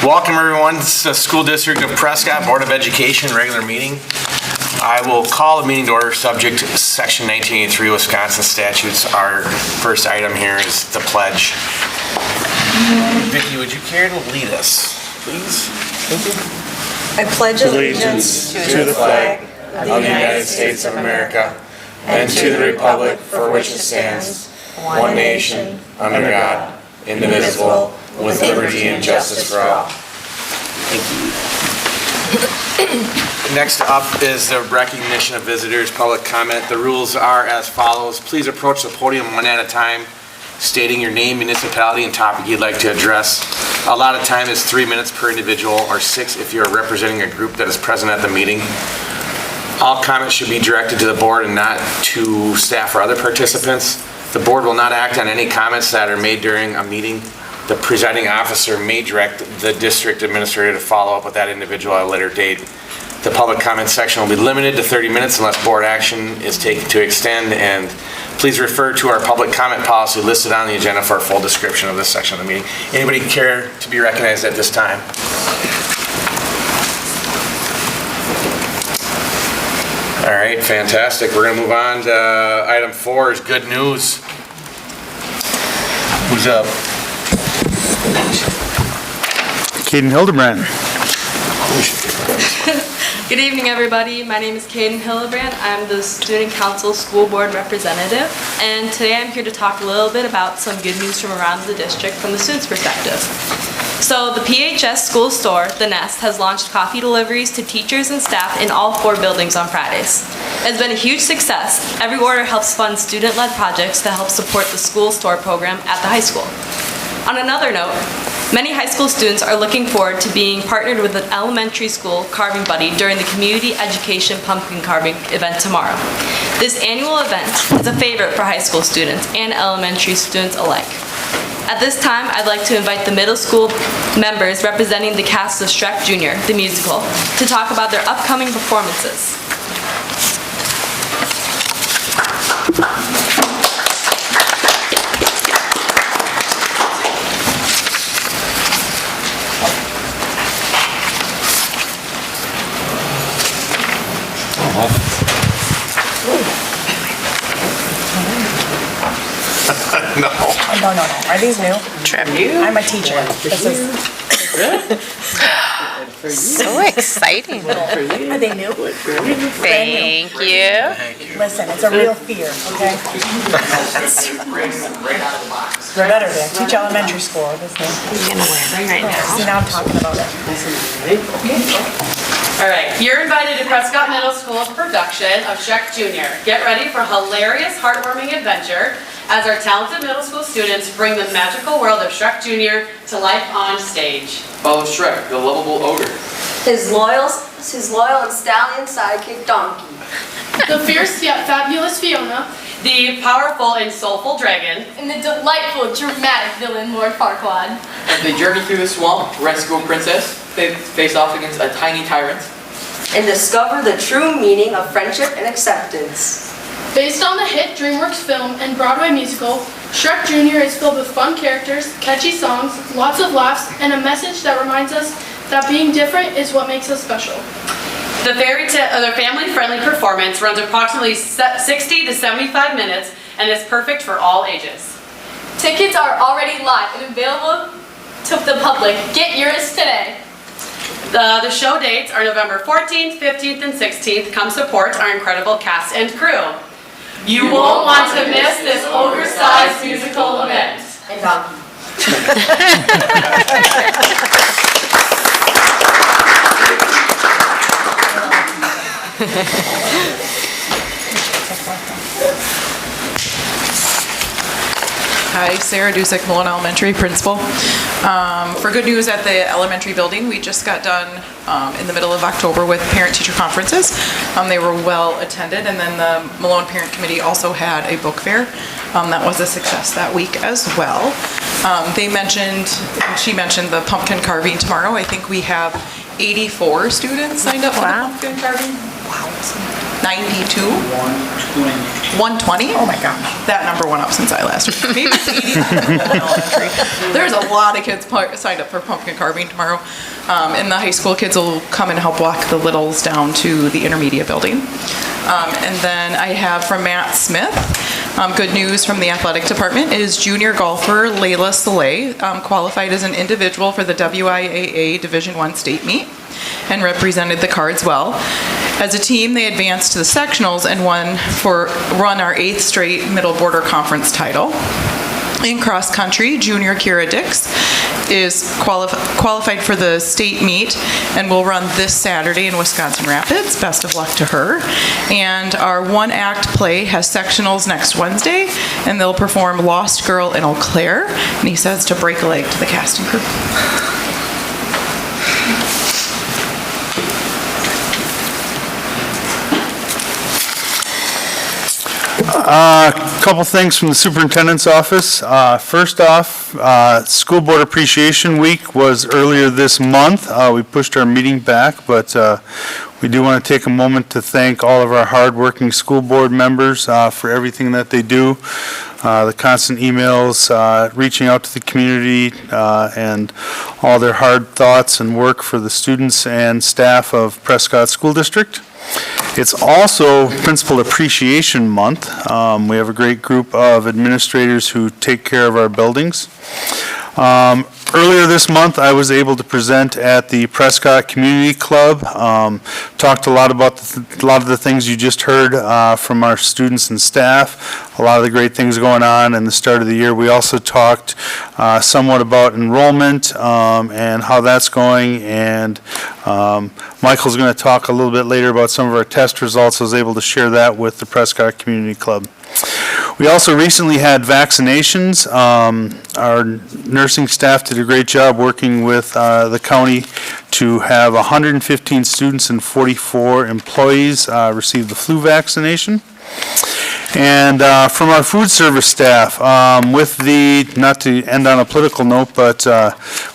Welcome everyone to the School District of Prescott Board of Education regular meeting. I will call the meeting to order subject to Section 1983 Wisconsin statutes. Our first item here is the pledge. Vicki, would you care to lead us, please? Thank you. I pledge allegiance to the flag of the United States of America and to the republic for which it stands, one nation, under God, indivisible, with liberty and justice for all. Thank you. Next up is the recognition of visitors, public comment. The rules are as follows. Please approach the podium one at a time, stating your name, municipality, and topic you'd like to address. A lot of time is 3 minutes per individual, or 6 if you're representing a group that is present at the meeting. All comments should be directed to the board and not to staff or other participants. The board will not act on any comments that are made during a meeting. The presiding officer may direct the district administrator to follow up with that individual at a later date. The public comment section will be limited to 30 minutes unless board action is taken to extend, and please refer to our public comment policy listed on the agenda for a full description of this section of the meeting. Anybody care to be recognized at this time? All right, fantastic. We're going to move on to item 4 is good news. Who's up? Kaden Hildebrand. Good evening, everybody. My name is Kaden Hildebrand. I'm the Student Council School Board Representative, and today I'm here to talk a little bit about some good news from around the district from the students' perspective. So the PHS school store, The Nest, has launched coffee deliveries to teachers and staff in all 4 buildings on Fridays. It's been a huge success. Every order helps fund student-led projects to help support the school store program at the high school. On another note, many high school students are looking forward to being partnered with an elementary school carving buddy during the Community Education Pumpkin Carving event tomorrow. This annual event is a favorite for high school students and elementary students alike. At this time, I'd like to invite the middle school members representing the cast of Shrek Jr., the musical, to talk about their upcoming performances. No. No. Are these new? Tribute. I'm a teacher. This is. So exciting. Are they new? Thank you. Listen, it's a real fear, okay? They're better than teach elementary school. This thing. I'm gonna wear them right now. See, now I'm talking about it. All right, you're invited to Prescott Middle School's production of Shrek Jr. Get ready for a hilarious, heartwarming adventure as our talented middle school students bring the magical world of Shrek Jr. to life on stage. Follow Shrek, the lovable ogre. His loyal and stallion sidekick Donkey. The fierce yet fabulous Fiona. The powerful and soulful dragon. And the delightful, dramatic villain Lord Farquaad. As they journey through the swamp, rescue a princess, they face off against a tiny tyrant. And discover the true meaning of friendship and acceptance. Based on the hit DreamWorks film and Broadway musical, Shrek Jr. is filled with fun characters, catchy songs, lots of laughs, and a message that reminds us that being different is what makes us special. The family-friendly performance runs approximately 60 to 75 minutes and is perfect for all ages. Tickets are already live and available to the public. Get yours today. The show dates are November 14th, 15th, and 16th. Come support our incredible cast and crew. You won't want to miss this ogre-sized musical event. And Donkey. Hi, Sarah Dusick, Malone Elementary Principal. For good news at the elementary building, we just got done in the middle of October with parent-teacher conferences. They were well attended, and then the Malone Parent Committee also had a book fair. That was a success that week as well. She mentioned the pumpkin carving tomorrow. I think we have 84 students signed up for the pumpkin carving. Wow. 92? 120? Oh my gosh. That number went up since I last year. Maybe it's 85 in elementary. There's a lot of kids signed up for pumpkin carving tomorrow. And the high school kids will come and help walk the littles down to the intermediate building. And then I have from Matt Smith, good news from the athletic department is junior golfer Layla Saleh qualified as an individual for the WIAA Division I state meet and represented the Cards well. As a team, they advanced to the sectionals and run our 8th straight Middle Border Conference title. In cross country, junior Kira Dix is qualified for the state meet and will run this Saturday in Wisconsin Rapids. Best of luck to her. And our one-act play has sectionals next Wednesday, and they'll perform Lost Girl in Eau Claire. And he says to break a leg to the casting crew. Couple things from the superintendent's office. First off, School Board Appreciation Week was earlier this month. We pushed our meeting back, but we do want to take a moment to thank all of our hardworking school board members for everything that they do, the constant emails, reaching out to the community, and all their hard thoughts and work for the students and staff of Prescott School District. It's also Principal Appreciation Month. We have a great group of administrators who take care of our buildings. Earlier this month, I was able to present at the Prescott Community Club. Talked a lot about a lot of the things you just heard from our students and staff. A lot of the great things going on in the start of the year. We also talked somewhat about enrollment and how that's going. And Michael's going to talk a little bit later about some of our test results. I was able to share that with the Prescott Community Club. We also recently had vaccinations. Our nursing staff did a great job working with the county to have 115 students and 44 employees receive the flu vaccination. And from our food service staff, with the, not to end on a political note, but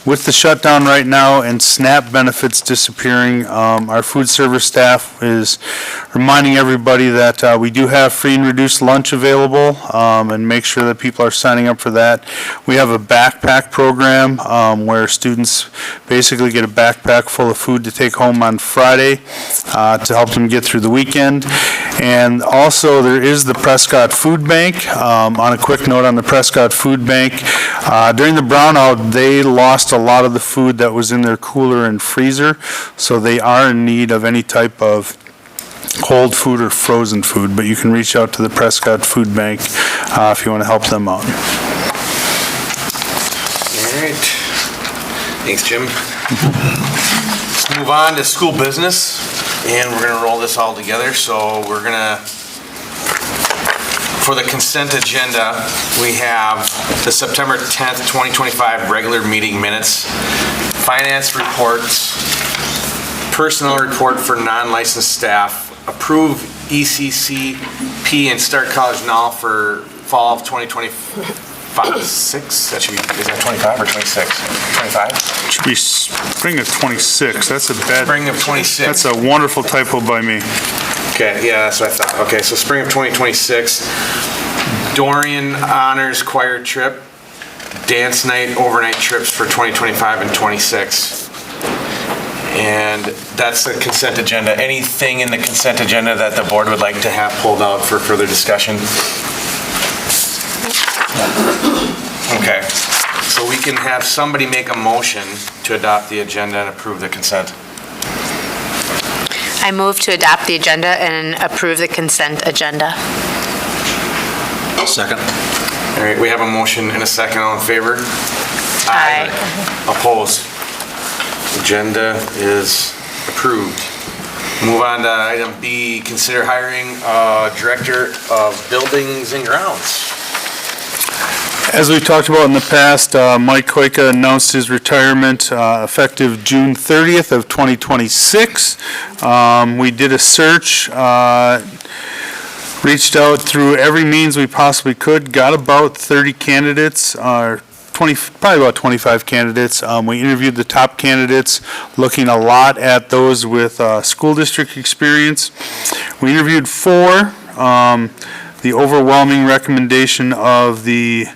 with the shutdown right now and SNAP benefits disappearing, our food service staff is reminding everybody that we do have free and reduced lunch available, and make sure that people are signing up for that. We have a backpack program where students basically get a backpack full of food to take home on Friday to help them get through the weekend. And also there is the Prescott Food Bank. On a quick note on the Prescott Food Bank, during the brownout, they lost a lot of the food that was in their cooler and freezer, so they are in need of any type of cold food or frozen food, but you can reach out to the Prescott Food Bank if you want to help them out. All right. Thanks, Jim. Let's move on to school business, and we're going to roll this all together. So we're going to, for the consent agenda, we have the September 10th, 2025 regular meeting minutes, finance reports, personnel report for non-licensed staff, approve ECCP and Start College Now for fall of 2025. 6? That should be, is that 25 or 26? 25? Should be spring of 26. That's a bad. Spring of 26. That's a wonderful typo by me. Okay, yeah, that's what I thought. Okay, so spring of 2026, Dorian Honors Choir Trip, dance night, overnight trips for 2025 and 26. And that's the consent agenda. Anything in the consent agenda that the board would like to have pulled out for further discussion? Okay, so we can have somebody make a motion to adopt the agenda and approve the consent. I move to adopt the agenda and approve the consent agenda. Second. All right, we have a motion and a second. All in favor? Aye. Opposed? Agenda is approved. Move on to item B, consider hiring a director of buildings and grounds. As we talked about in the past, Mike Koika announced his retirement effective June 30th of 2026. We did a search, reached out through every means we possibly could, got about 30 candidates. Our probably about 25 candidates. We interviewed the top candidates, looking a lot at those with school district experience. We interviewed 4. The overwhelming recommendation of the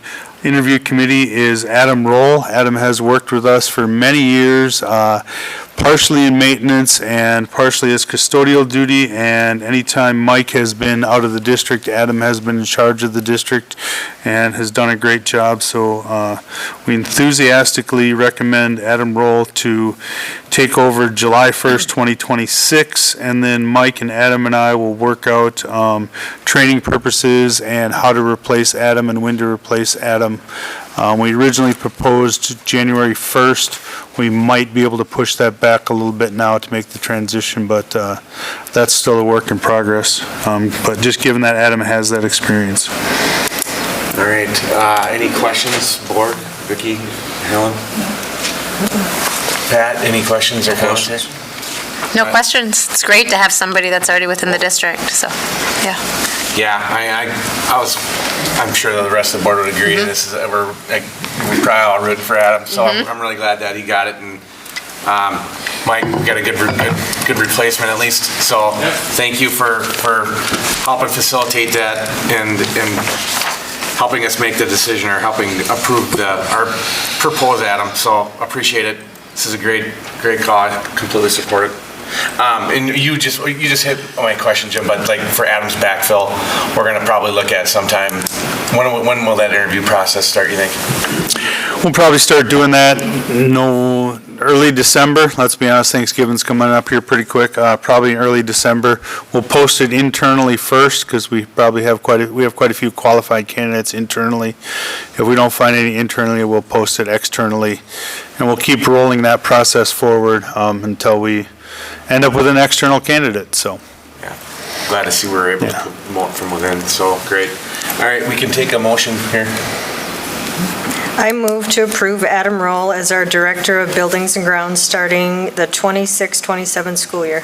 interview committee is Adam Roll. Adam has worked with us for many years, partially in maintenance and partially as custodial duty, and anytime Mike has been out of the district, Adam has been in charge of the district and has done a great job. So we enthusiastically recommend Adam Roll to take over July 1st, 2026, and then Mike and Adam and I will work out training purposes and how to replace Adam and when to replace Adam. We originally proposed January 1st. We might be able to push that back a little bit now to make the transition, but that's still a work in progress. But just given that Adam has that experience. All right, any questions, board? Vicki, Helen? Pat, any questions or comments? No questions. It's great to have somebody that's already within the district, so, yeah. Yeah, I'm sure that the rest of the board would agree. This is, we're probably all rooting for Adam, so I'm really glad that he got it. And Mike, we got a good replacement at least. So thank you for helping facilitate that and helping us make the decision or helping approve our proposed Adam. So appreciate it. This is a great call. I completely support it. And you just hit my question, Jim, but like for Adam's backfill, we're going to probably look at sometime. When will that interview process start, you think? We'll probably start doing that early December. Let's be honest, Thanksgiving's coming up here pretty quick. Probably early December. We'll post it internally first because we probably have quite a few qualified candidates internally. If we don't find any internally, we'll post it externally, and we'll keep rolling that process forward until we end up with an external candidate. So. Yeah, glad to see we're able to promote from within. So great. All right, we can take a motion here. I move to approve Adam Roll as our Director of Buildings and Grounds starting the 26-27 school year.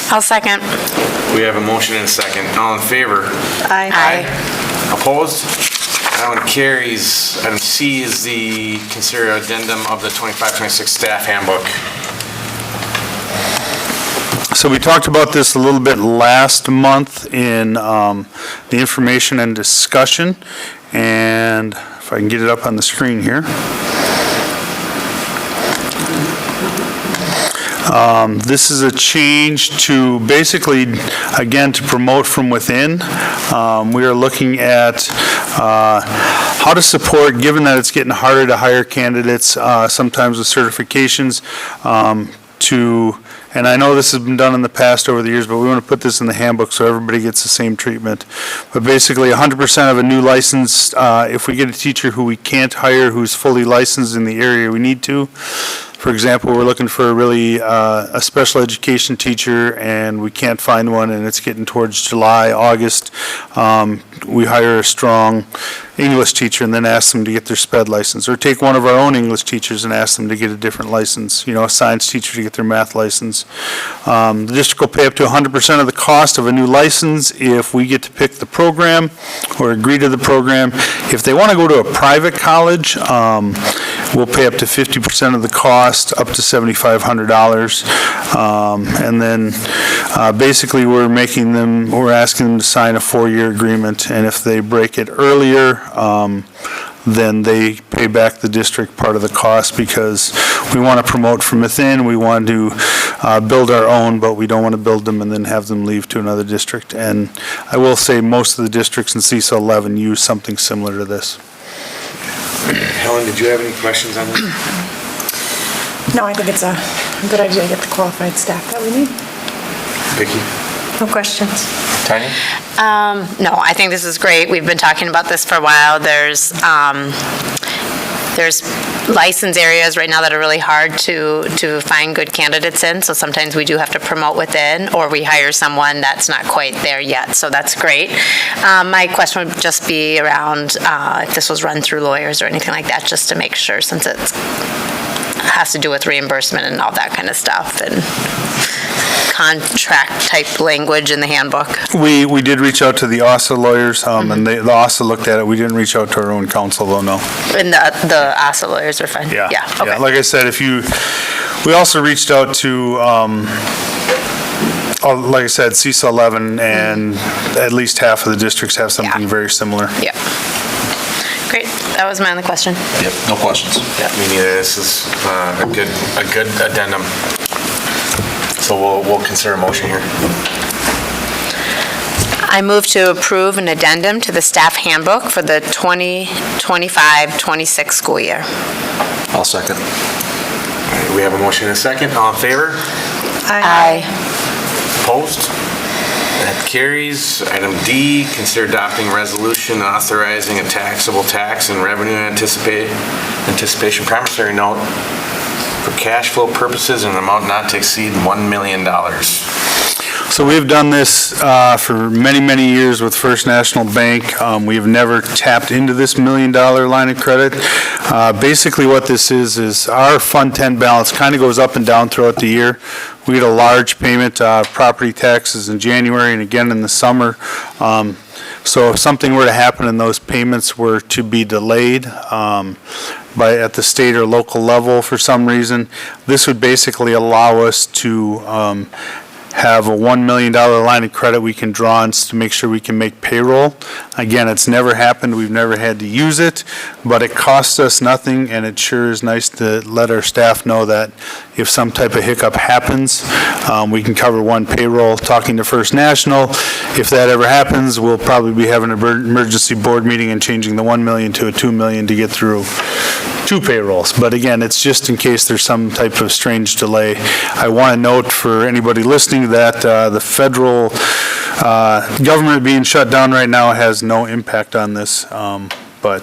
I'll second. We have a motion and a second. All in favor? Aye. Opposed? That one carries. Item C is the consider addendum of the 25-26 staff handbook. So we talked about this a little bit last month in the information and discussion, and if I can get it up on the screen here. This is a change to basically, again, to promote from within. We are looking at how to support, given that it's getting harder to hire candidates, sometimes with certifications, and I know this has been done in the past over the years, but we want to put this in the handbook so everybody gets the same treatment. But basically, 100% of a new license, if we get a teacher who we can't hire who's fully licensed in the area we need to, for example, we're looking for a special education teacher and we can't find one and it's getting towards July, August, we hire a strong English teacher and then ask them to get their SPED license, or take one of our own English teachers and ask them to get a different license, a science teacher to get their math license. The district will pay up to 100% of the cost of a new license if we get to pick the program or agree to the program. If they want to go to a private college, we'll pay up to 50% of the cost, up to $7,500. And then basically we're asking them to sign a 4-year agreement, and if they break it earlier, then they pay back the district part of the cost, because we want to promote from within. We want to build our own, but we don't want to build them and then have them leave to another district. And I will say most of the districts in CISA 11 use something similar to this. Helen, did you have any questions on that? No, I think it's a good idea to get the qualified staff that we need. Vicki? No questions. Tanya? No, I think this is great. We've been talking about this for a while. There's license areas right now that are really hard to find good candidates in, so sometimes we do have to promote within, or we hire someone that's not quite there yet, so that's great. My question would just be around if this was run through lawyers or anything like that, just to make sure, since it has to do with reimbursement and all that kind of stuff, and contract type language in the handbook? We did reach out to the ASA lawyers, and the ASA looked at it. We didn't reach out to our own counsel, though, no. And the ASA lawyers are fine? Yeah. Yeah, okay. Like I said, we also reached out to, like I said, CISA 11, and at least half of the districts have something very similar. Yeah. Great, that was my only question. Yep, no questions. Yeah, me neither. This is a good addendum. So we'll consider a motion here. I move to approve an addendum to the staff handbook for the 2025-26 school year. I'll second. All right, we have a motion and a second. All in favor? Aye. Opposed? That carries. Item D, consider adopting resolution authorizing a taxable tax and revenue anticipation promissory note for cash flow purposes in an amount not to exceed $1 million. So we've done this for many, many years with First National Bank. We have never tapped into this $1 million line of credit. Basically what this is our Fund 10 balance kind of goes up and down throughout the year. We get a large payment, property taxes in January and again in the summer. So if something were to happen and those payments were to be delayed at the state or local level for some reason, this would basically allow us to have a $1 million line of credit we can draw on to make sure we can make payroll. Again, it's never happened, we've never had to use it, but it costs us nothing, and it sure is nice to let our staff know that if some type of hiccup happens, we can cover one payroll. Talking to First National, if that ever happens, we'll probably be having an emergency board meeting and changing the $1 million to a $2 million to get through 2 payrolls. But again, it's just in case there's some type of strange delay. I want to note for anybody listening that the federal government being shut down right now has no impact on this, but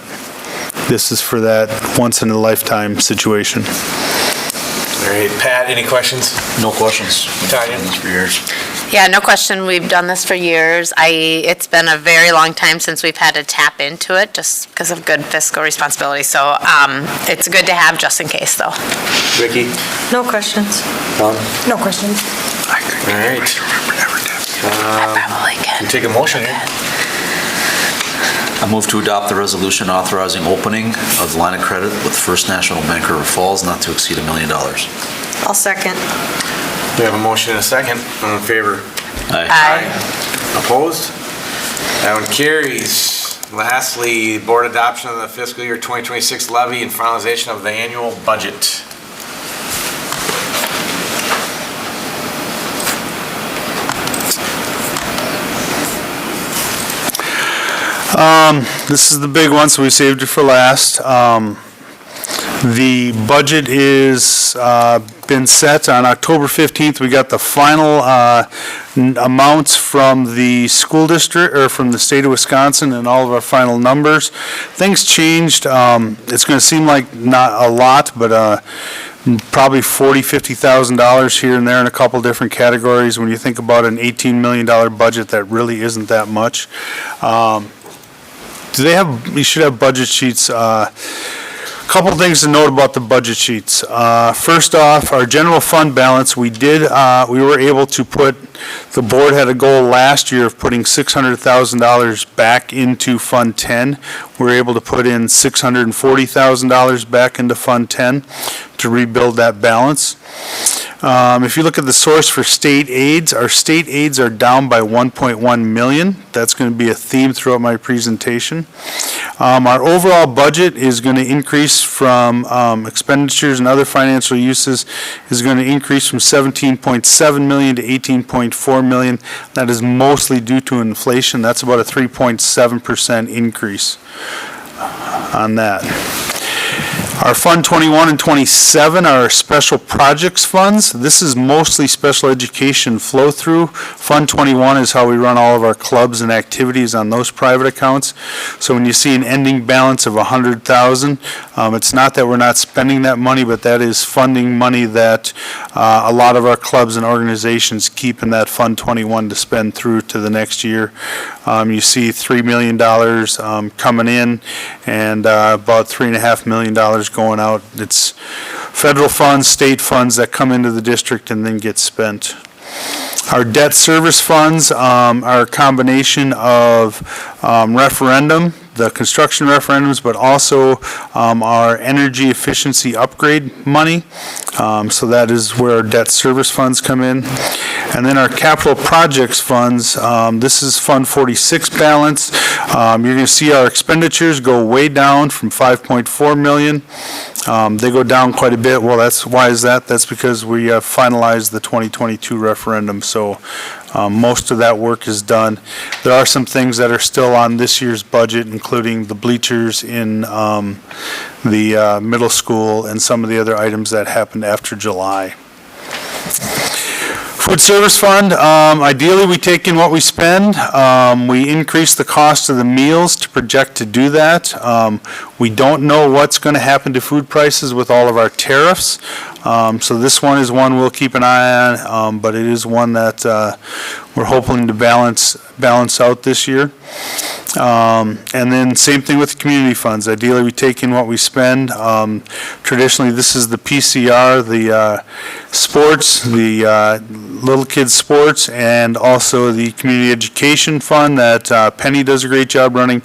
this is for that once-in-a-lifetime situation. All right, Pat, any questions? No questions. Tanya? This for years. Yeah, no question, we've done this for years. It's been a very long time since we've had to tap into it, just because of good fiscal responsibility. So it's good to have just in case, though. Vicki? No questions. Don? No questions. All right. Probably Can can. take a motion here. I move to adopt the resolution authorizing opening of the line of credit with First National Bank River Falls not to exceed $1 million. I'll second. We have a motion and a second. All in favor? Aye. Opposed? That one carries. Lastly, board adoption of the fiscal year 2026 levy and finalization of the annual budget. This is the big one, so we saved it for last. The budget is been set on October 15th. We got the final amounts from the school district, or from the state of Wisconsin, and all of our final numbers. Things changed. It's going to seem like not a lot, but probably $40,000-$50,000 here and there in a couple different categories. When you think about an $18 million budget, that really isn't that much. You should have budget sheets. Couple things to note about the budget sheets. First off, our general fund balance, we were able to put, the board had a goal last year of putting $600,000 back into Fund 10. We were able to put in $640,000 back into Fund 10 to rebuild that balance. If you look at the source for state aids, our state aids are down by 1.1 million. That's going to be a theme throughout my presentation. Our overall budget is going to increase from expenditures and other financial uses is going to increase from 17.7 million to 18.4 million. That is mostly due to inflation. That's about a 3.7% increase on that. Our Fund 21 and 27 are our special projects funds. This is mostly special education flow-through. Fund 21 is how we run all of our clubs and activities on those private accounts. So when you see an ending balance of $100,000, it's not that we're not spending that money, but that is funding money that a lot of our clubs and organizations keep in that Fund 21 to spend through to the next year. You see $3 million coming in and about $3.5 million going out. It's federal funds, state funds that come into the district and then get spent. Our debt service funds are a combination of referendum, the construction referendums, but also our energy efficiency upgrade money. So that is where our debt service funds come in. And then our capital projects funds, this is Fund 46 balance. You're going to see our expenditures go way down from 5.4 million. They go down quite a bit. Well, why is that? That's because we finalized the 2022 referendum. So most of that work is done. There are some things that are still on this year's budget, including the bleachers in the middle school and some of the other items that happened after July. Food service fund, ideally we take in what we spend. We increase the cost of the meals to project to do that. We don't know what's going to happen to food prices with all of our tariffs. So this one is one we'll keep an eye on, but it is one that we're hoping to balance out this year. And then same thing with the community funds. Ideally, we take in what we spend. Traditionally, this is the PCR, the sports, the little kids sports, and also the community education fund that Penny does a great job running.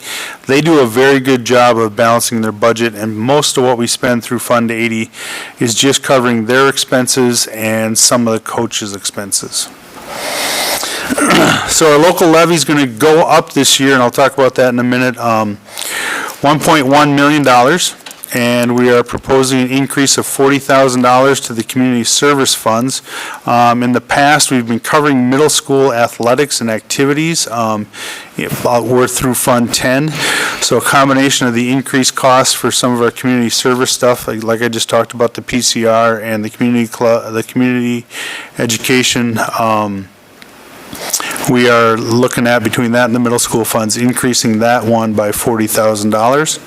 They do a very good job of balancing their budget, and most of what we spend through Fund 80 is just covering their expenses and some of the coaches' expenses. So our local levy is going to go up this year, and I'll talk about that in a minute, $1.1 million, and we are proposing an increase of $40,000 to the community service funds. In the past, we've been covering middle school athletics and activities. We're through Fund 10, so a combination of the increased costs for some of our community service stuff, like I just talked about, the PCR and the community education. We are looking at, between that and the middle school funds, increasing that one by $40,000.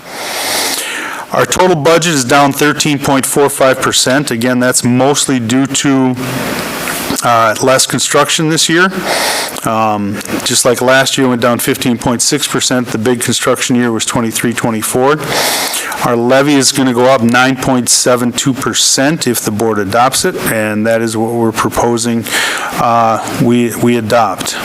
Our total budget is down 13.45%. Again, that's mostly due to less construction this year. Just like last year, it went down 15.6%. The big construction year was 23-24. Our levy is going to go up 9.72% if the board adopts it, and that is what we're proposing we adopt.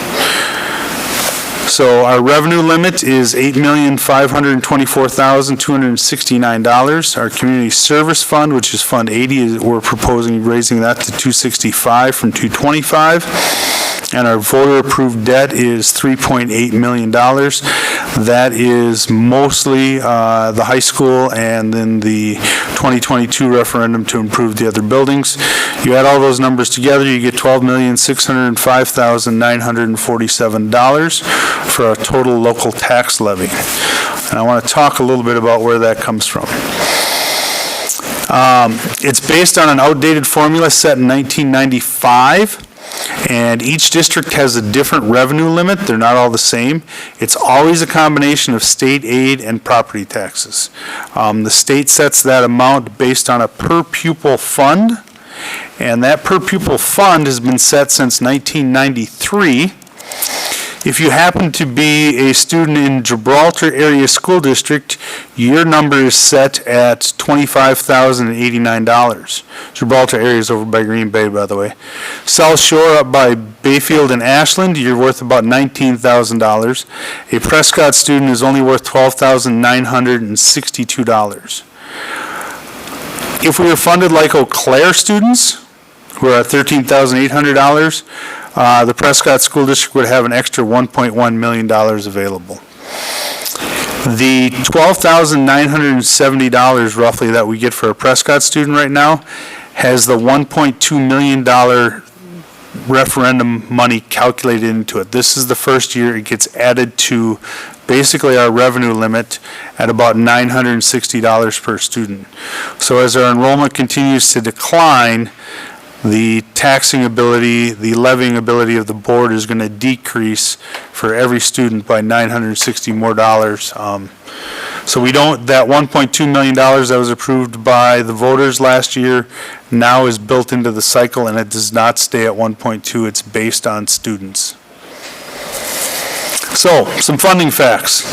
So our revenue limit is $8,524,269. Our community service fund, which is Fund 80, we're proposing raising that to $265 from $225. And our voter-approved debt is $3.8 million. That is mostly the high school and then the 2022 referendum to improve the other buildings. You add all those numbers together, you get $12,605,947 for a total local tax levy. And I want to talk a little bit about where that comes from. It's based on an outdated formula set in 1995. And each district has a different revenue limit. They're not all the same. It's always a combination of state aid and property taxes. The state sets that amount based on a per pupil fund, and that per pupil fund has been set since 1993. If you happen to be a student in Gibraltar Area School District, your number is set at $25,089. Gibraltar Area is over by Green Bay, by the way. South Shore up by Bayfield and Ashland, you're worth about $19,000. A Prescott student is only worth $12,962. If we were funded like Eau Claire students, who are at $13,800, the Prescott School District would have an extra $1.1 million available. The $12,970 roughly that we get for a Prescott student right now has the $1.2 million referendum money calculated into it. This is the first year it gets added to basically our revenue limit at about $960 per student. So as our enrollment continues to decline, the taxing ability, the levying ability of the board is going to decrease for every student by $960 more. So we don't, that $1.2 million that was approved by the voters last year now is built into the cycle, and it does not stay at 1.2. It's based on students. So, some funding facts.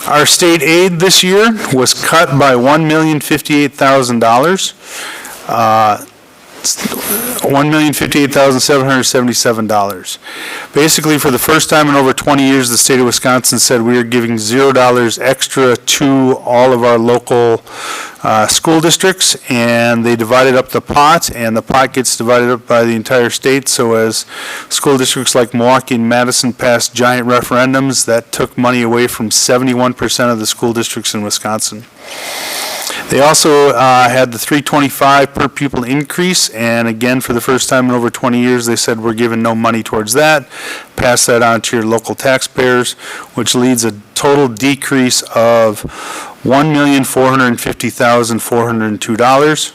Our state aid this year was cut by $1,058,000. $1,058,777. Basically, for the first time in over 20 years, the state of Wisconsin said we are giving $0 extra to all of our local school districts, and they divided up the pot, and the pot gets divided up by the entire state. So as school districts like Milwaukee and Madison passed giant referendums, that took money away from 71% of the school districts in Wisconsin. They also had the $3.25 per pupil increase, and again, for the first time in over 20 years, they said we're giving no money towards that. Pass that on to your local taxpayers, which leads a total decrease of $1,450,402.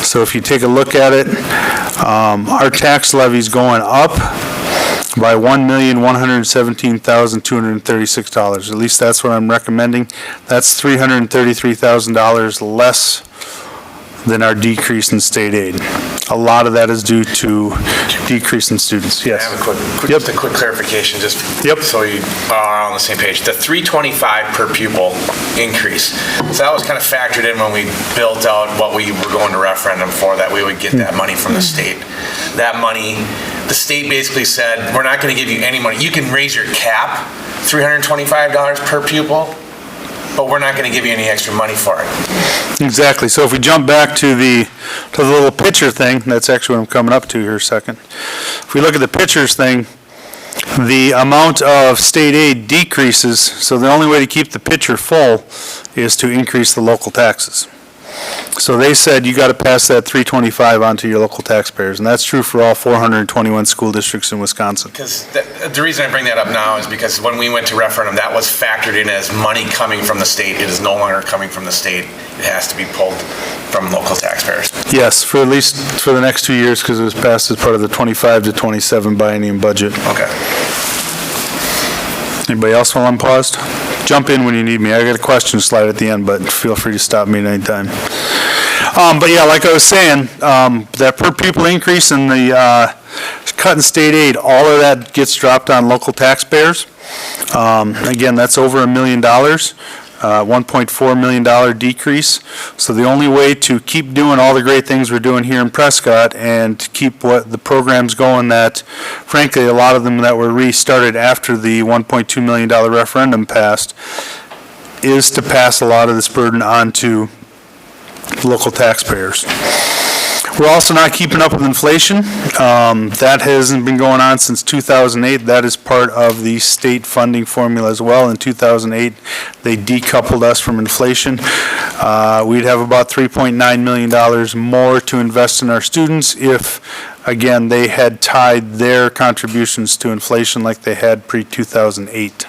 So if you take a look at it, our tax levy's going up by $1,117,236. At least that's what I'm recommending. That's $333,000 less than our decrease in state aid. A lot of that is due to decrease in students. Yes. I have just a quick clarification, just so you are on the same page. The $325 per pupil increase, so that was kind of factored in when we built out what we were going to referendum for, that we would get that money from the state. That money, the state basically said, we're not going to give you any money. You can raise your cap, $325 per pupil, but we're not going to give you any extra money for it. Exactly. So if we jump back to the little picture thing, that's actually what I'm coming up to here a second. If we look at the pictures thing, the amount of state aid decreases, so the only way to keep the pitcher full is to increase the local taxes. So they said you got to pass that $325 on to your local taxpayers, and that's true for all 421 school districts in Wisconsin. Because the reason I bring that up now is because when we went to referendum, that was factored in as money coming from the state. It is no longer coming from the state. It has to be pulled from local taxpayers. Yes, for at least for the next 2 years, because it was passed as part of the 25 to 27 biennium budget. Okay. Anybody else while I'm paused? Jump in when you need me. I got a question slide at the end, but feel free to stop me at any time. But yeah, like I was saying, that per pupil increase and the cut in state aid, all of that gets dropped on local taxpayers. Again, that's over $1 million. $1.4 million decrease. So the only way to keep doing all the great things we're doing here in Prescott and to keep what the programs going that, frankly, a lot of them that were restarted after the $1.2 million referendum passed, is to pass a lot of this burden on to local taxpayers. We're also not keeping up with inflation. That hasn't been going on since 2008. That is part of the state funding formula as well. In 2008, they decoupled us from inflation. We'd have about $3.9 million more to invest in our students if, again, they had tied their contributions to inflation like they had pre-2008.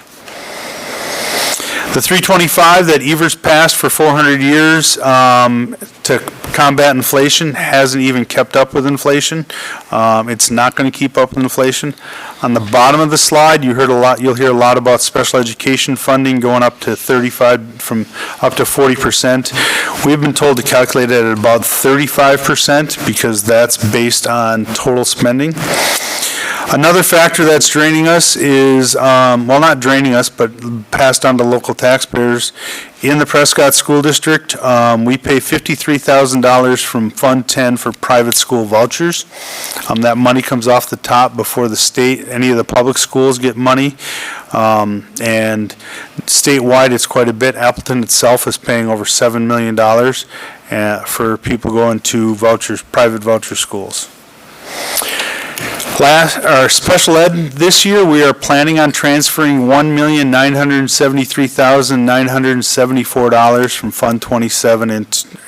The $325 that Evers passed for 400 years to combat inflation hasn't even kept up with inflation. It's not going to keep up with inflation. On the bottom of the slide, you'll hear a lot about special education funding going up to 35 from up to 40%. We've been told to calculate it at about 35% because that's based on total spending. Another factor that's draining us is, well, not draining us, but passed on to local taxpayers. In the Prescott School District, we pay $53,000 from Fund 10 for private school vouchers. That money comes off the top before the state, any of the public schools get money. And statewide, it's quite a bit. Appleton itself is paying over $7 million for people going to vouchers, private voucher schools. Our special ed this year, we are planning on transferring $1,973,974 from Fund 27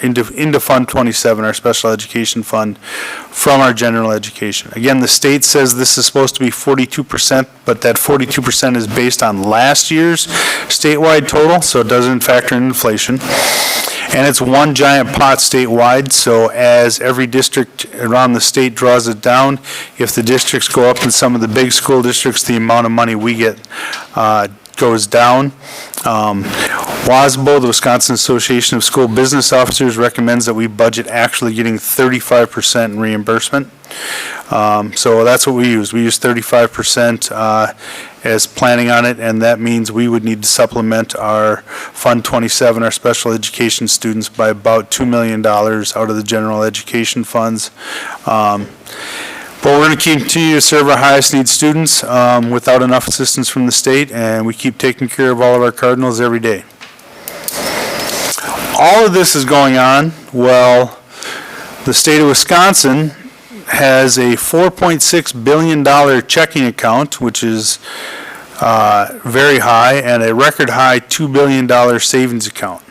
into Fund 27, our special education fund, from our general education. Again, the state says this is supposed to be 42%, but that 42% is based on last year's statewide total, so it doesn't factor in inflation. And it's one giant pot statewide, so as every district around the state draws it down, if the districts go up in some of the big school districts, the amount of money we get goes down. WASBO, the Wisconsin Association of School Business Officers, recommends that we budget actually getting 35% in reimbursement. So that's what we use. We use 35% as planning on it, and that means we would need to supplement our Fund 27, our special education students, by about $2 million out of the general education funds. But we're going to continue to serve our highest need students without enough assistance from the state, and we keep taking care of all of our Cardinals every day. All of this is going on while the state of Wisconsin has a $4.6 billion checking account, which is very high, and a record high $2 billion savings account.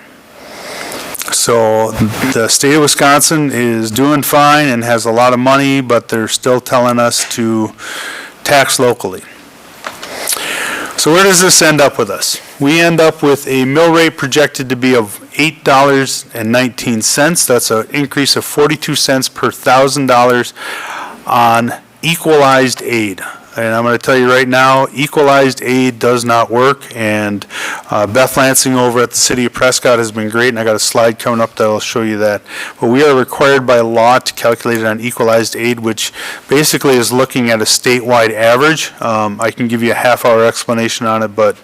So the state of Wisconsin is doing fine and has a lot of money, but they're still telling us to tax locally. So where does this end up with us? We end up with a mill rate projected to be of $8.19. That's an increase of 42 cents per $1,000 on equalized aid. And I'm going to tell you right now, equalized aid does not work, and Beth Lansing over at the City of Prescott has been great, and I got a slide coming up that will show you that. But we are required by law to calculate it on equalized aid, which basically is looking at a statewide average. I can give you a half-hour explanation on it, but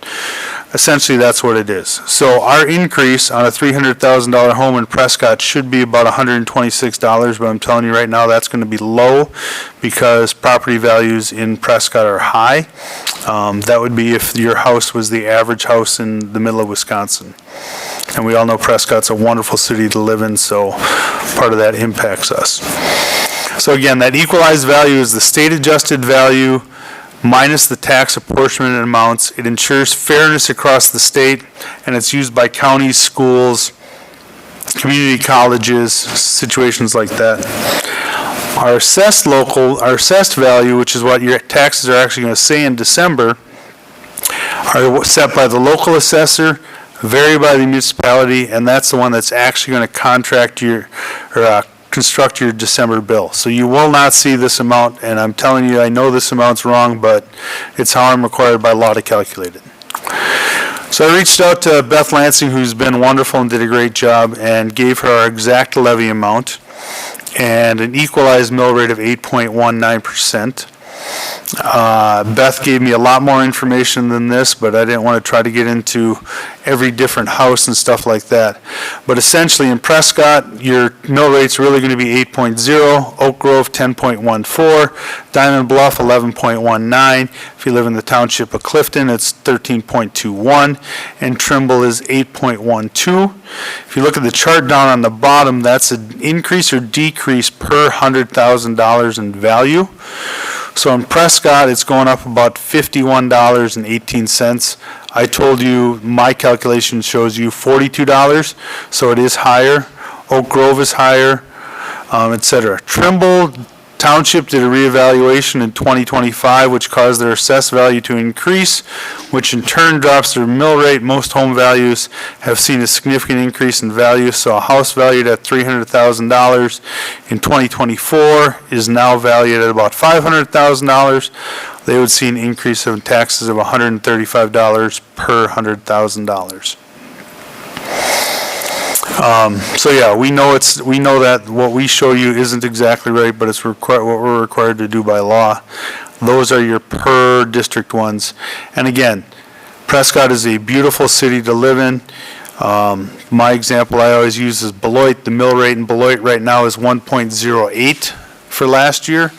essentially that's what it is. So our increase on a $300,000 home in Prescott should be about $126, but I'm telling you right now that's going to be low because property values in Prescott are high. That would be if your house was the average house in the middle of Wisconsin. And we all know Prescott's a wonderful city to live in, so part of that impacts us. So again, that equalized value is the state adjusted value minus the tax apportionment amounts. It ensures fairness across the state, and it's used by counties, schools, community colleges, situations like that. Our assessed value, which is what your taxes are actually going to say in December, are set by the local assessor, vary by the municipality, and that's the one that's actually going to construct your December bill. So you will not see this amount, and I'm telling you, I know this amount's wrong, but it's how I'm required by law to calculate it. So I reached out to Beth Lansing, who's been wonderful and did a great job, and gave her our exact levy amount and an equalized mill rate of 8.19%. Beth gave me a lot more information than this, but I didn't want to try to get into every different house and stuff like that. But essentially in Prescott, your mill rate's really going to be 8.0, Oak Grove 10.14, Diamond Bluff 11.19. If you live in the township of Clifton, it's 13.21, and Trimble is 8.12. If you look at the chart down on the bottom, that's an increase or decrease per $100,000 in value. So in Prescott, it's going up about $51.18. I told you my calculation shows you $42, so it is higher. Oak Grove is higher, etc. Trimble Township did a reevaluation in 2025, which caused their assessed value to increase, which in turn drops their mill rate. Most home values have seen a significant increase in value, so a house valued at $300,000 in 2024 is now valued at about $500,000. They would see an increase in taxes of $135 per $100,000. So yeah, we know that what we show you isn't exactly right, but it's what we're required to do by law. Those are your per district ones. And again, Prescott is a beautiful city to live in. My example I always use is Beloit. The mill rate in Beloit right now is 1.08 for last year,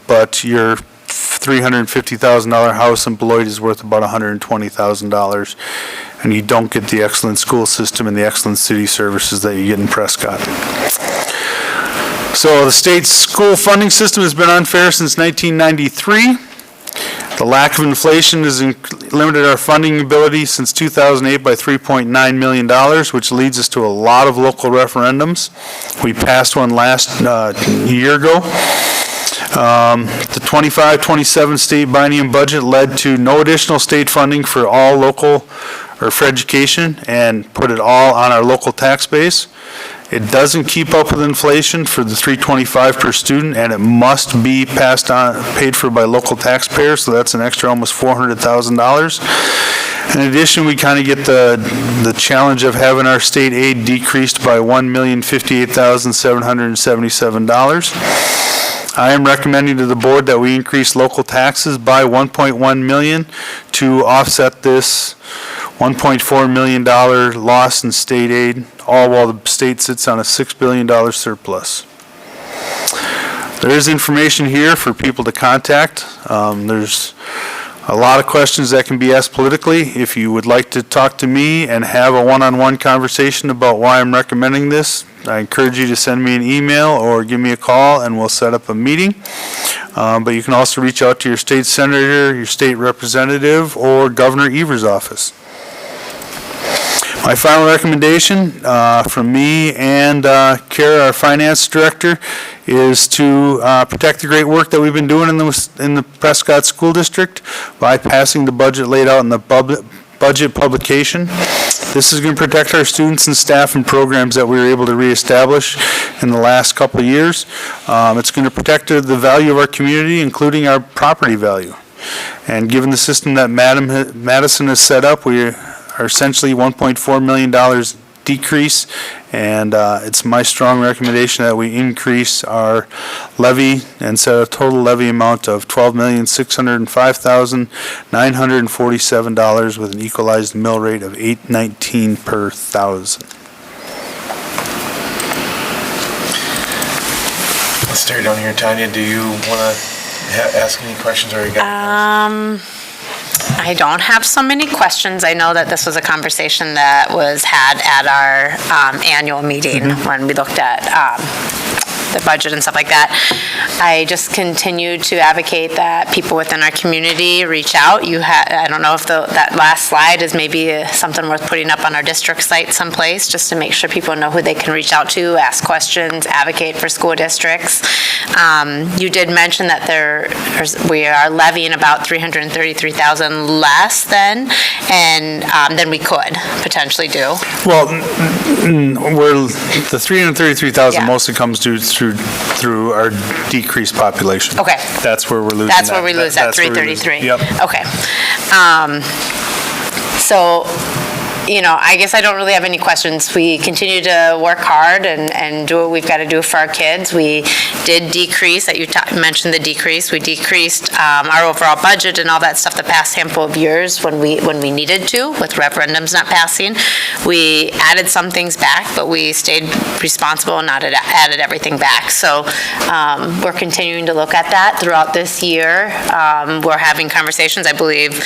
but your $350,000 house in Beloit is worth about $120,000, and you don't get the excellent school system and the excellent city services that you get in Prescott. So the state's school funding system has been unfair since 1993. The lack of inflation has limited our funding ability since 2008 by $3.9 million, which leads us to a lot of local referendums. We passed one last year ago. The 25-27 state biennium budget led to no additional state funding for all local or for education and put it all on our local tax base. It doesn't keep up with inflation for the $325 per student, and it must be paid for by local taxpayers, so that's an extra almost $400,000. In addition, we kind of get the challenge of having our state aid decreased by $1,058,777. I am recommending to the board that we increase local taxes by $1.1 million to offset this $1.4 million loss in state aid, all while the state sits on a $6 billion surplus. There is information here for people to contact. There's a lot of questions that can be asked politically. If you would like to talk to me and have a one-on-one conversation about why I'm recommending this, I encourage you to send me an email or give me a call and we'll set up a meeting. But you can also reach out to your state senator, your state representative, or Governor Evers' office. My final recommendation from me and Kara, our finance director, is to protect the great work that we've been doing in the Prescott School District by passing the budget laid out in the budget publication. This is going to protect our students and staff and programs that we were able to reestablish in the last couple of years. It's going to protect the value of our community, including our property value. And given the system that Madison has set up, we are essentially $1.4 million decrease, and it's my strong recommendation that we increase our levy and set a total levy amount of $12,605,947 with an equalized mill rate of $8.19 per thousand. Let's start down here. Tanya, do you want to ask any questions or you got I don't have so many questions. I know that this was a conversation that was had at our annual meeting when we looked at the budget and stuff like that. I just continue to advocate that people within our community reach out. I don't know if that last slide is maybe something worth putting up on our district site someplace, just to make sure people know who they can reach out to, ask questions, advocate for school districts. You did mention that we are levying about $333,000 less than we could potentially do. Well, the $333,000 mostly comes through our decreased population. Okay. That's where we're losing. That's where we lose that 333. Yep. Okay. So, I guess I don't really have any questions. We continue to work hard and do what we've got to do for our kids. We did decrease, that you mentioned the decrease. We decreased our overall budget and all that stuff the past handful of years when we needed to, with referendums not passing. We added some things back, but we stayed responsible and not added everything back. So we're continuing to look at that throughout this year. We're having conversations, I believe,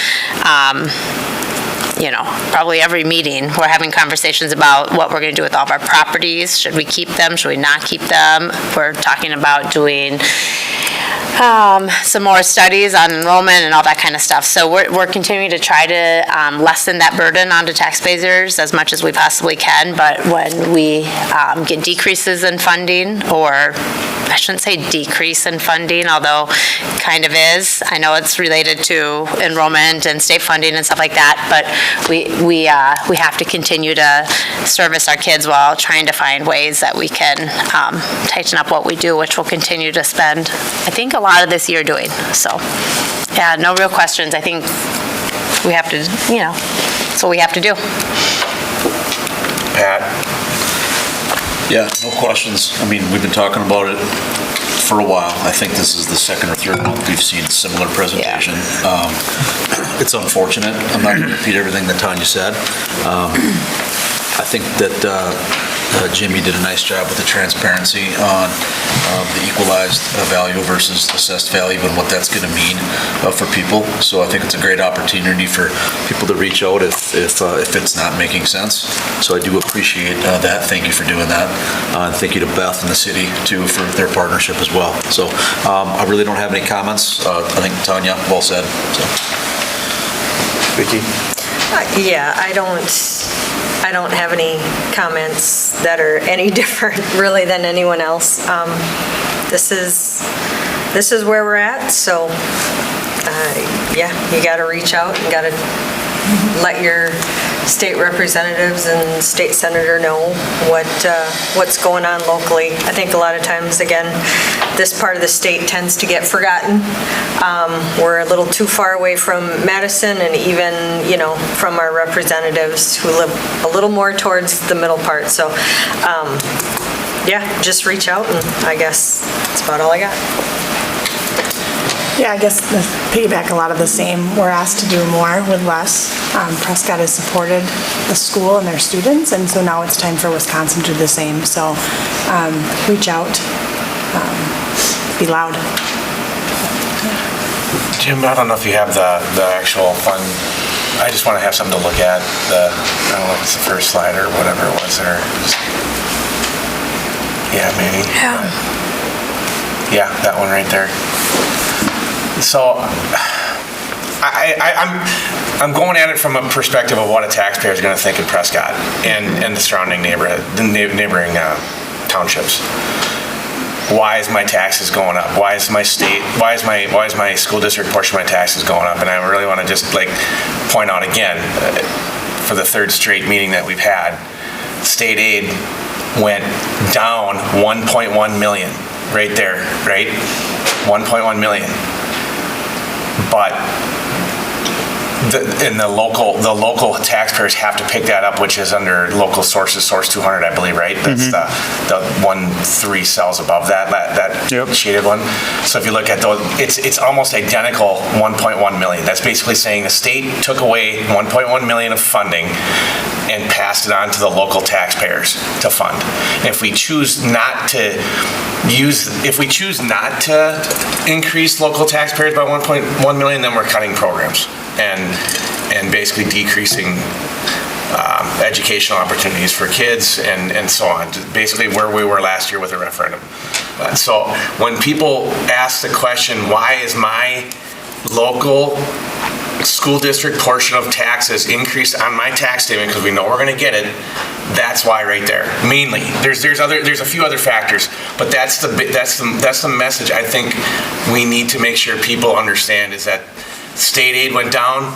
probably every meeting, we're having conversations about what we're going to do with all of our properties. Should we keep them? Should we not keep them? We're talking about doing some more studies on enrollment and all that kind of stuff. So we're continuing to try to lessen that burden onto taxpayers as much as we possibly can. But when we get decreases in funding, or I shouldn't say decrease in funding, although it kind of is. I know it's related to enrollment and state funding and stuff like that, but we have to continue to service our kids while trying to find ways that we can tighten up what we do, which we'll continue to spend, I think, a lot of this year doing. So, yeah, no real questions. I think we have to, that's what we have to do. Pat? Yeah, no questions. I mean, we've been talking about it for a while. I think this is the second or third month we've seen a similar presentation. Yeah. It's unfortunate. I'm not going to repeat everything that Tanya said. I think that Jimmy did a nice job with the transparency on the equalized value versus assessed value and what that's going to mean for people. So I think it's a great opportunity for people to reach out if it's not making sense. So I do appreciate that. Thank you for doing that. And thank you to Beth and the city too for their partnership as well. So I really don't have any comments. I think Tanya well said. So. Vicki? Yeah, I don't have any comments that are any different really than anyone else. This is where we're at, so yeah, you got to reach out and got to let your state representatives and state senator know what's going on locally. I think a lot of times, again, this part of the state tends to get forgotten. We're a little too far away from Madison and even, from our representatives who live a little more towards the middle part. So yeah, just reach out, and I guess that's about all I got. Yeah, I guess the piggyback, a lot of the same. We're asked to do more with less. Prescott has supported the school and their students, and so now it's time for Wisconsin to do the same. So reach out, be loud. Jim, I don't know if you have the actual fund. I just want to have something to look at. I don't know if it's the first slide or whatever it was there. Yeah, maybe. Yeah, that one right there. So I'm going at it from a perspective of what a taxpayer is going to think in Prescott and the surrounding neighboring townships. Why is my taxes going up? Why is my school district portion of my taxes going up? And I really want to just point out again, for the third straight meeting that we've had, state aid went down 1.1 million, right there, right? 1.1 million. But the local taxpayers have to pick that up, which is under local sources, source 200, I believe, right? That's the 1-3 cells above that shaded one. So if you look at those, it's almost identical 1.1 million. That's basically saying the state took away 1.1 million of funding and passed it on to the local taxpayers to fund. And if we choose not to increase local taxpayers by 1.1 million, then we're cutting programs and basically decreasing educational opportunities for kids and so on. Basically where we were last year with the referendum. So when people ask the question, why is my local school district portion of taxes increased on my tax statement, because we know we're going to get it, that's why right there. Mainly, there's a few other factors, but that's the message I think we need to make sure people understand, is that state aid went down,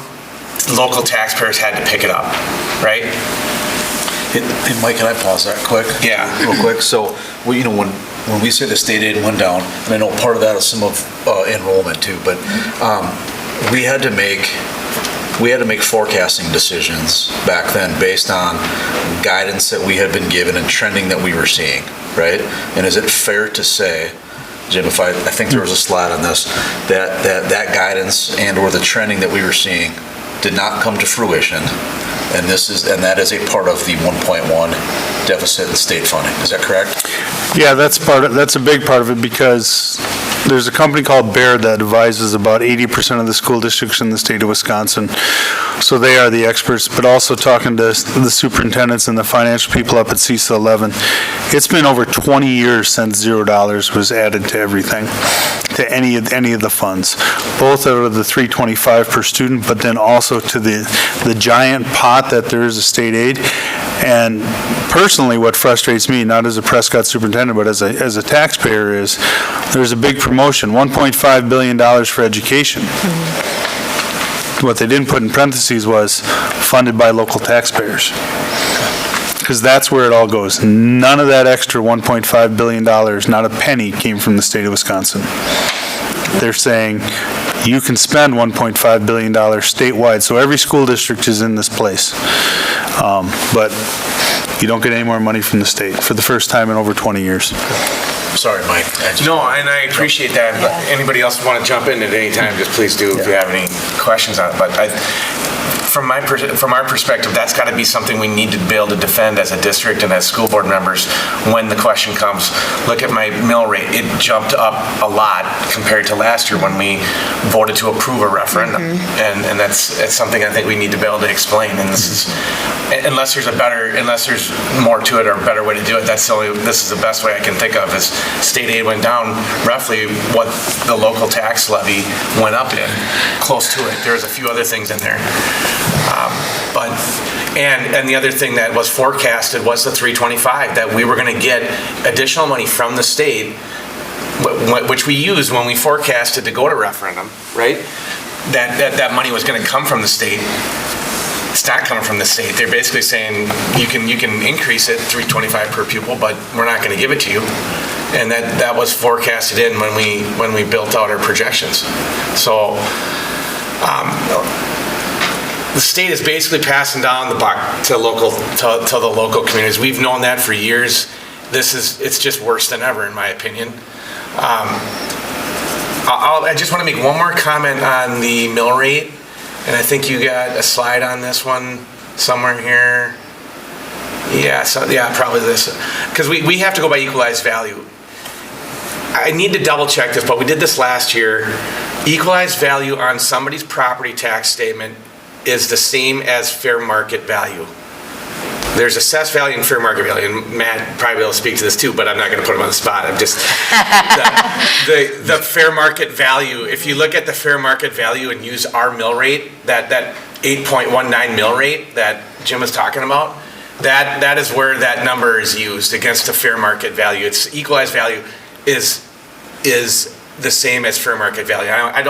local taxpayers had to pick it up, right? Hey, Mike, can I pause that quick? Yeah. Real quick. So, when we say the state aid went down, and I know part of that is some of enrollment too, but we had to make forecasting decisions back then based on guidance that we had been given and trending that we were seeing, right? And is it fair to say, Jim, I think there was a slide on this, that guidance and or the trending that we were seeing did not come to fruition, and that is a part of the 1.1 deficit in state funding. Is that correct? Yeah, that's a big part of it, because there's a company called Baird that advises about 80% of the school districts in the state of Wisconsin. So they are the experts, but also talking to the superintendents and the financial people up at CISA 11. It's been over 20 years since $0 was added to everything, to any of the funds, both out of the $325 per student, but then also to the giant pot that there is of state aid. And personally, what frustrates me, not as a Prescott superintendent, but as a taxpayer, is there's a big promotion, $1.5 billion for education. What they didn't put in parentheses was funded by local taxpayers, because that's where it all goes. None of that extra $1.5 billion, not a penny, came from the state of Wisconsin. They're saying you can spend $1.5 billion statewide, so every school district is in this place. But you don't get any more money from the state for the first time in over 20 years. Sorry, Mike. No, and I appreciate that. Anybody else want to jump in at any time, just please do if you have any questions on it. But from our perspective, that's got to be something we need to be able to defend as a district and as school board members when the question comes. Look at my mill rate. It jumped up a lot compared to last year when we voted to approve a referendum. And that's something I think we need to be able to explain. And this is, unless there's more to it or a better way to do it, this is the best way I can think of, is state aid went down roughly what the local tax levy went up in, close to it. There's a few other things in there. And the other thing that was forecasted was the 325, that we were going to get additional money from the state, which we used when we forecasted to go to referendum, right? That money was going to come from the state. It's not coming from the state. They're basically saying you can increase it 325 per pupil, but we're not going to give it to you. And that was forecasted in when we built out our projections. So the state is basically passing down the buck to the local communities. We've known that for years, it's just worse than ever, in my opinion. I just want to make one more comment on the mill rate, and I think you got a slide on this one somewhere here. Yeah, probably this, because we have to go by equalized value. I need to double check this, but we did this last year. Equalized value on somebody's property tax statement is the same as fair market value. There's assessed value and fair market value, and Matt probably will speak to this too, but I'm not going to put him on the spot. I'm just, the fair market value, if you look at the fair market value and use our mill rate, that 8.19 mill rate that Jim was talking about, that is where that number is used against the fair market value. It's equalized value is the same as fair market value. I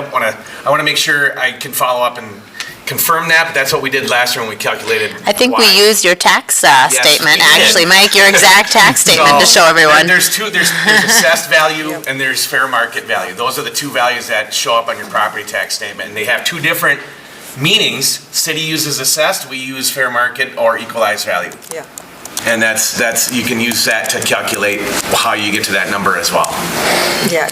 want to make sure I can follow up and confirm that, but that's what we did last year when we calculated. I think we used your tax statement, we did. actually, Mike, your exact tax statement to show everyone. There's assessed value and there's fair market value. Those are the two values that show up on your property tax statement, and they have two different meanings. City uses assessed, we use fair market or equalized value. Yeah. And that's you can use that to calculate how you get to that number as well. Yeah,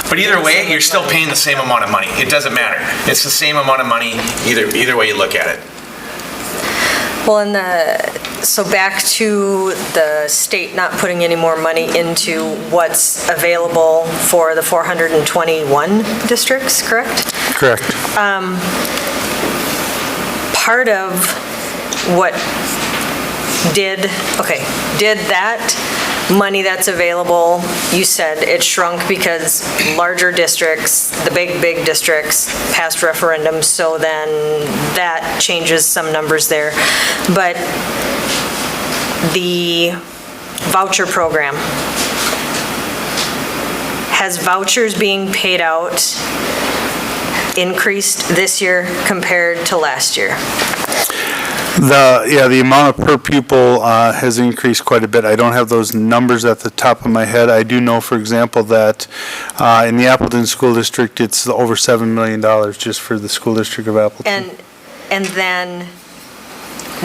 but either way, you're still paying the same amount of money. It doesn't matter. It's the same amount of money either way you look at it. Well, so back to the state not putting any more money into what's available for the 421 districts, correct? Correct. Part of what did that money that's available, you said it shrunk because larger districts, the big districts passed referendums, so then that changes some numbers there. But the voucher program, has vouchers being paid out increased this year compared to last year? The amount of per pupil has increased quite a bit. I don't have those numbers at the top of my head. I do know, for example, that in the Appleton School District, it's over $7 million just for the school district of Appleton. And then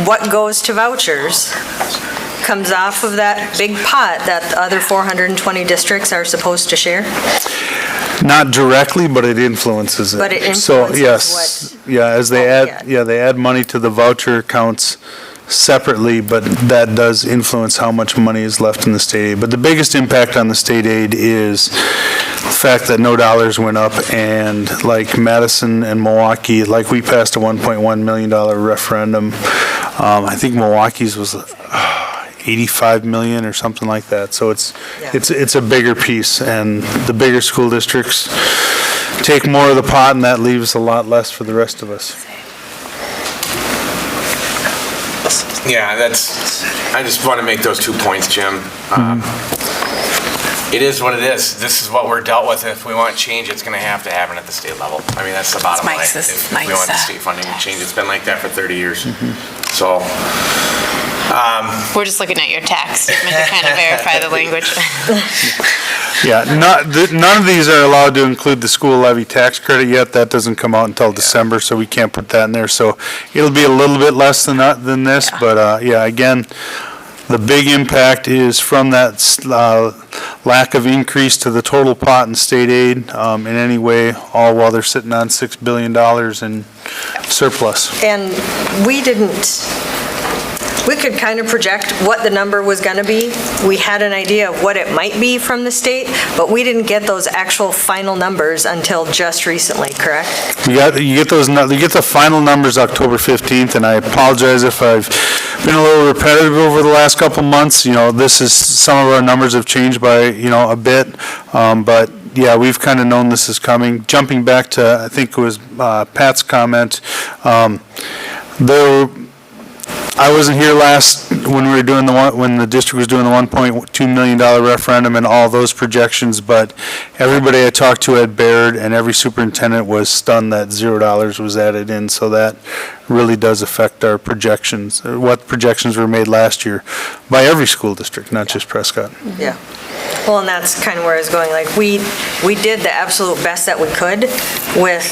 what goes to vouchers comes off of that big pot that the other 420 districts are supposed to share? Not directly, but it influences it. But it So, influences yes, as they add money to the voucher accounts separately, but that does influence how much money is left in the state aid. But the biggest impact on the state aid is the fact that no dollars went up, and like Madison and Milwaukee, like we passed a $1.1 million referendum. I think Milwaukee's was 85 million or something like that. So it's a bigger piece, and the bigger school districts take more of the pot, and that leaves a lot less for the rest of us. Yeah, I just want to make those 2 points, Jim. It is what it is. This is what we're dealt with. If we want change, it's going to happen at the state level. I mean, that's the bottom line. If we want the state funding to change, it's been like that for 30 years. So. We're just looking at your tax statement to kind of verify the language. Yeah, none of these are allowed to include the school levy tax credit yet. That doesn't come out until December, so we can't put that in there. So it'll be a little bit less than this, but again, the big impact is from that lack of increase to the total pot in state aid in any way, all while they're sitting on $6 billion in surplus. And we could kind of project what the number was going to be. We had an idea of what it might be from the state, but we didn't get those actual final numbers until just recently, correct? You get the final numbers October 15th, and I apologize if I've been a little repetitive over the last couple months. Some of our numbers have changed by, a bit, but yeah, we've kind of known this is coming. Jumping back to, I think it was Pat's comment, I wasn't here last when the district was doing the $1.2 million referendum and all those projections, but everybody I talked to at Baird and every superintendent was stunned that $0 was added in. So that really does affect our projections, or what projections were made last year by every school district, not just Prescott. Yeah. Well, and that's kind of where I was going. Like we did the absolute best that we could with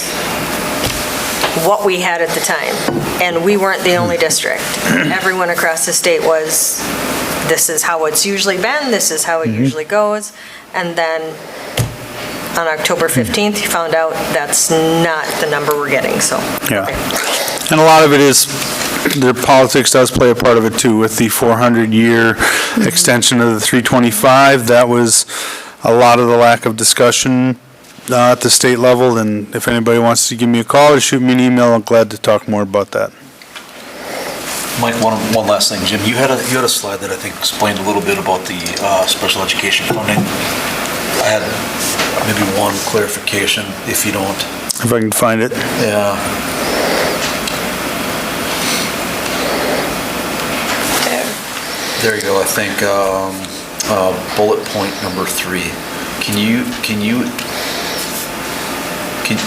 what we had at the time, and we weren't the only district. Everyone across the state was this is how it's usually been, this is how it usually goes. And then on October 15th, you found out that's not the number we're getting, so. Yeah. okay. And a lot of it is, their politics does play a part of it too, with the 400-year extension of the 325. That was a lot of the lack of discussion at the state level, and if anybody wants to give me a call or shoot me an email, I'm glad to talk more about that. Mike, one last thing. Jim, you had a slide that I think explained a little bit about the special education funding. I had maybe one clarification, if you don't. If I can find it. Yeah. There you go. I think bullet point number 3.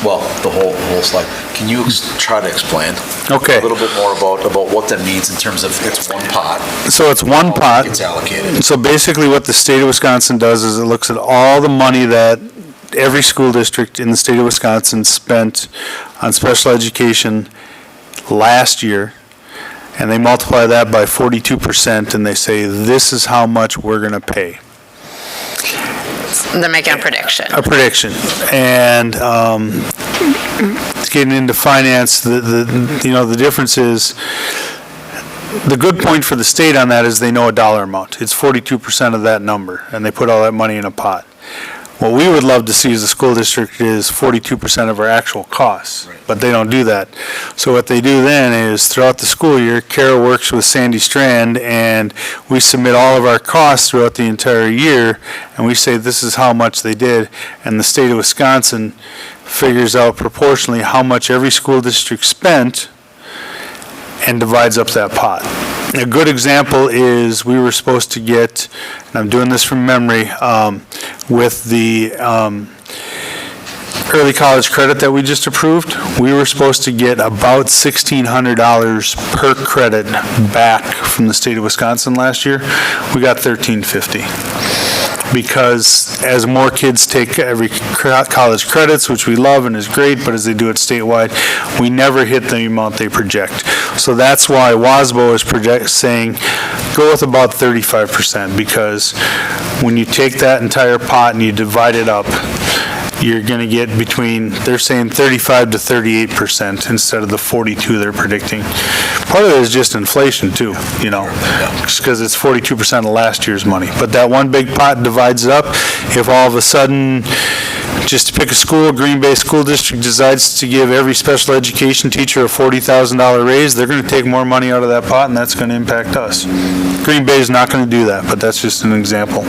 Well, the whole slide. Can you try to explain Okay. a little bit more about what that means in terms of it's one pot? So it's one pot. It's allocated. So basically what the state of Wisconsin does is it looks at all the money that every school district in the state of Wisconsin spent on special education last year, and they multiply that by 42%, and they say, this is how much we're going to pay. They're making a prediction. A prediction. And getting into finance, the difference is, the good point for the state on that is they know a dollar amount. It's 42% of that number, and they put all that money in a pot. What we would love to see as a school district is 42% of our actual costs, but they don't do that. So what they do then is throughout the school year, Kara works with Sandy Strand, and we submit all of our costs throughout the entire year, and we say this is how much they did, and the state of Wisconsin figures out proportionally how much every school district spent and divides up that pot. A good example is we were supposed to get, and I'm doing this from memory, with the early college credit that we just approved, we were supposed to get about $1,600 per credit back from the state of Wisconsin last year. We got $1,350. Because as more kids take every college credits, which we love and is great, but as they do it statewide, we never hit the amount they project. So that's why WASBO is saying go with about 35%, because when you take that entire pot and you divide it up, you're going to get between, they're saying 35 to 38% instead of the 42 they're predicting. Part of it is just inflation too, just because it's 42% of last year's money. But that one big pot divides it up. If all of a sudden, just to pick a school, Green Bay School District decides to give every special education teacher a $40,000 raise, they're going to take more money out of that pot, and that's going to impact us. Green Bay is not going to do that, but that's just an example.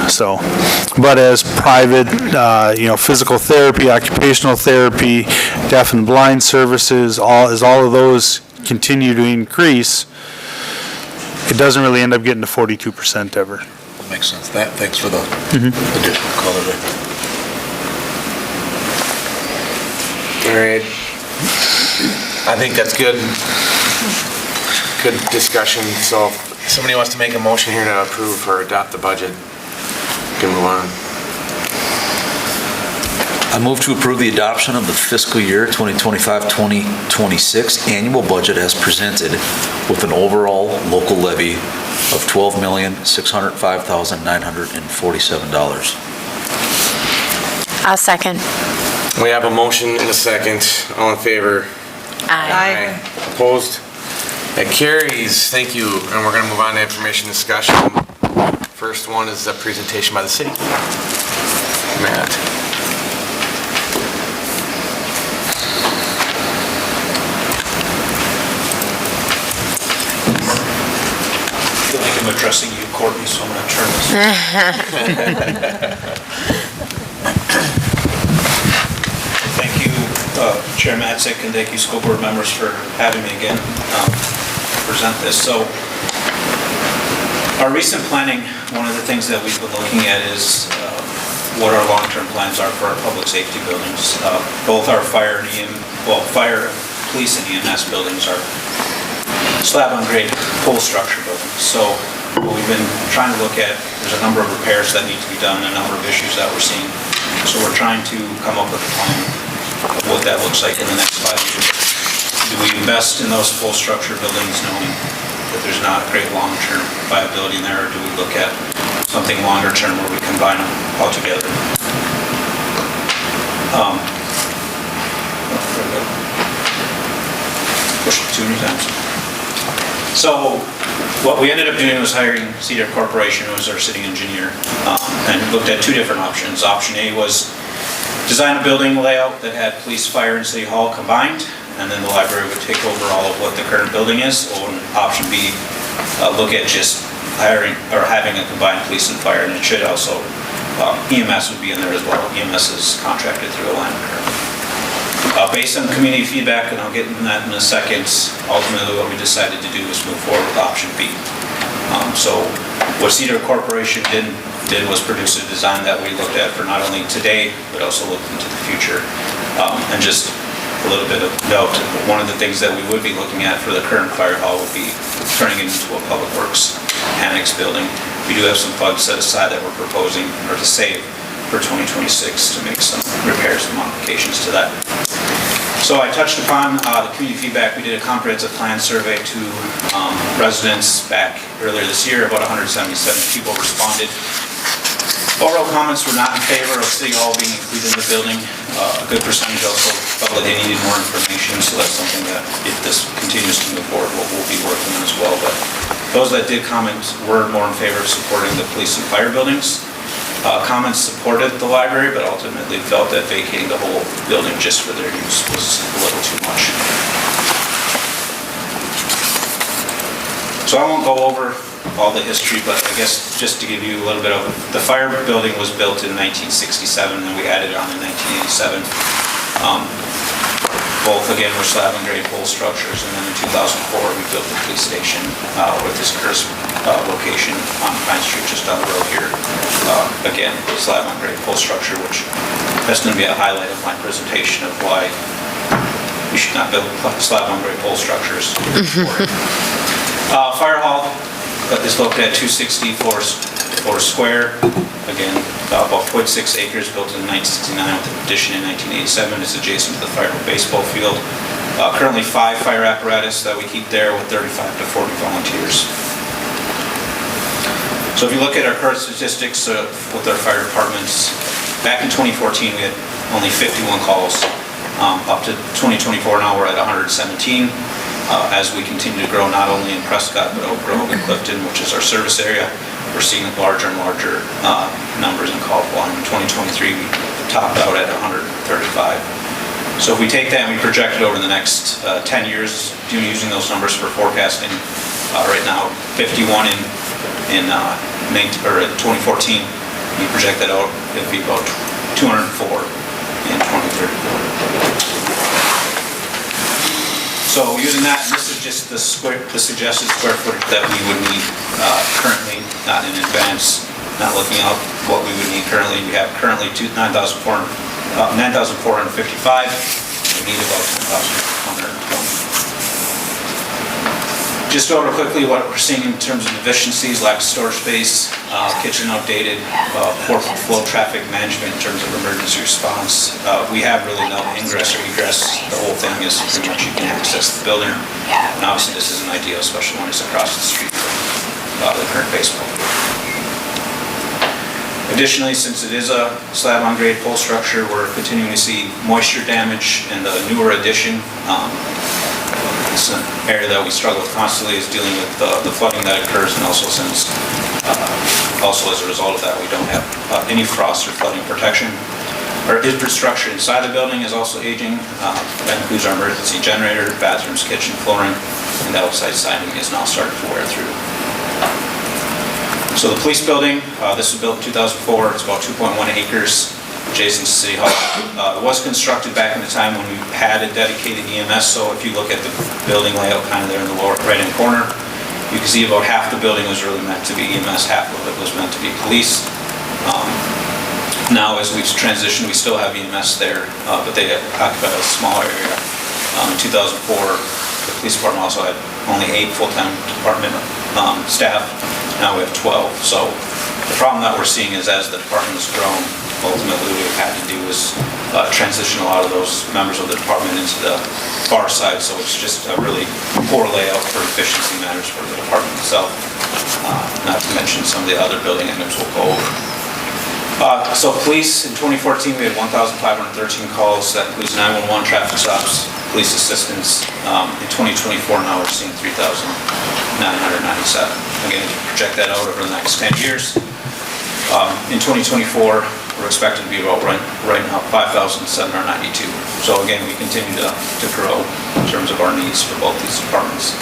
So, but as private, physical therapy, occupational therapy, deaf and blind services, as all of those continue to increase, it doesn't really end up getting to 42% ever. That makes sense. Thanks for the additional color there. All right. I think that's good. Good discussion. So if somebody wants to make a motion here to approve or adopt the budget, we can move on. I move to approve the adoption of the fiscal year 2025-2026 annual budget as presented with an overall local levy of $12,605,947. I'll second. We have a motion and a second. All in favor? Aye. Opposed? That carries. Thank you. And we're going to move on to information discussion. First one is a presentation by the city. Matt. I feel like I'm addressing you, Courtney, so I'm going to turn this. Thank you, Chair Matzik, and thank you, school board members, for having me again to present this. So, our recent planning, one of the things that we've been looking at is what our long-term plans are for our public safety buildings. Both our fire, police, and EMS buildings are slab-on-grade pole structure buildings. So what we've been trying to look at, there's a number of repairs that need to be done, a number of issues that we're seeing. So we're trying to come up with a plan of what that looks like in the next 5 years. Do we invest in those full structure buildings knowing that there's not a great long-term viability in there, or do we look at something longer term where we combine them all together? Push it too many times. So what we ended up doing was hiring Cedar Corporation, who was our city engineer, and looked at two different options. Option A was design a building layout that had police, fire, and city hall combined, and then the library would take over all of what the current building is. Or option B, look at just hiring or having a combined police and fire, and it should also, EMS would be in there as well. EMS is contracted through Atlantic currently. Based on community feedback, and I'll get into that in a second, ultimately what we decided to do was move forward with option B. So what Cedar Corporation did was produce a design that we looked at for not only today, but also looked into the future. And just a little bit of note, one of the things that we would be looking at for the current fire hall would be turning it into a public works annex building. We do have some funds set aside that we're proposing, or to save, for 2026 to make some repairs and modifications to that. So I touched upon the community feedback. We did a comprehensive plan survey to residents back earlier this year. About 177 people responded. Overall comments were not in favor of City Hall being included in the building. A good percentage also felt that they needed more information, so that's something that, if this continues to move forward, we'll be working on as well. But those that did comment were more in favor of supporting the police and fire buildings. Comments supported the library, but ultimately felt that vacating the whole building just for their use was a little too much. So I won't go over all the history, but I guess just to give you a little bit of, the fire building was built in 1967 and we added on in 1987. Both, again, were slab and grade pole structures, and then in 2004 we built the police station with this current location on Pine Street just down the road here. Again, slab and grade pole structure, which that's going to be a highlight of my presentation of why we should not build slab and grade pole structures. Fire hall is located at 260 4 square. Again, about 0.6 acres, built in 1969 with an addition in 1987. It's adjacent to the fire baseball field. Currently 5 fire apparatus that we keep there with 35 to 40 volunteers. So if you look at our current statistics with our fire departments, back in 2014 we had only 51 calls. Up to 2024 now we're at 117. As we continue to grow not only in Prescott but Oak Grove and Clifton, which is our service area, we're seeing larger and larger numbers in call volume. In 2023 we topped out at 135. So if we take that and we project it over the next 10 years, using those numbers for forecasting, right now 51 in 2014, we project that out, it'll be about 204 in 2034. So using that, this is just the suggested square footage that we would need currently, not in advance, not looking out what we would need currently. We have currently 9,455. We need about 10,120. Just over quickly what we're seeing in terms of deficiencies: lack of storage space, kitchen outdated, poor flow traffic management in terms of emergency response. We have really no ingress or egress. The whole thing is pretty much you can access the building. And obviously this isn't ideal, especially when it's across the street from the current baseball field. Additionally, since it is a slab on grade pole structure, we're continuing to see moisture damage in the newer addition. It's an area that we struggle with constantly, is dealing with the flooding that occurs, and also since, also as a result of that, we don't have any frost or flooding protection. Our infrastructure inside the building is also aging. That includes our emergency generator, bathrooms, kitchen, flooring, and the outside siding is now starting to wear through. So the police building, this was built in 2004. It's about 2.1 acres. Adjacent to City Hall. It was constructed back in the time when we had a dedicated EMS, so if you look at the building layout kind of there in the lower right-hand corner, you can see about half the building was really meant to be EMS, half of it was meant to be police. Now as we've transitioned, we still have EMS there, but they occupy a smaller area. In 2004, the police department also had only 8 full-time department staff. Now we have 12. So the problem that we're seeing is as the department has grown, ultimately what we've had to do is transition a lot of those members of the department into the far side, so it's just a really poor layout for efficiency matters for the department itself, not to mention some of the other building items we'll go over. So police, in 2014, we had 1,513 calls. That includes 911 traffic stops, police assistance. In 2024, now we're seeing 3,997. Again, if you project that out over the next 10 years, in 2024, we're expected to be about right now 5,792. So again, we continue to grow in terms of our needs for both these departments.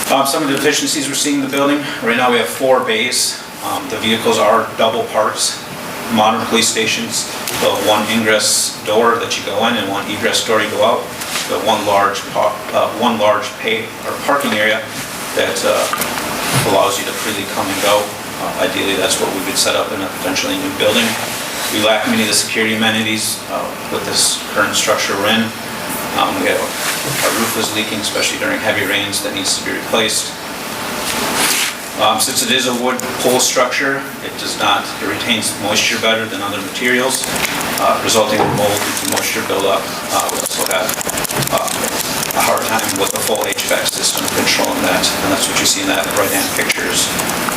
Some of the deficiencies we're seeing in the building, right now we have 4 bays. The vehicles are double parked. Modern police stations, the one ingress door that you go in and one egress door you go out. The one large parking area that allows you to freely come and go. Ideally, that's what we would set up in a potentially new building. We lack many of the security amenities with this current structure we're in. Our roof is leaking, especially during heavy rains, that needs to be replaced. Since it is a wood pole structure, it retains moisture better than other materials, resulting in mold due to moisture buildup. We also have a hard time with the full HVAC system controlling that, and that's what you see in that right-hand pictures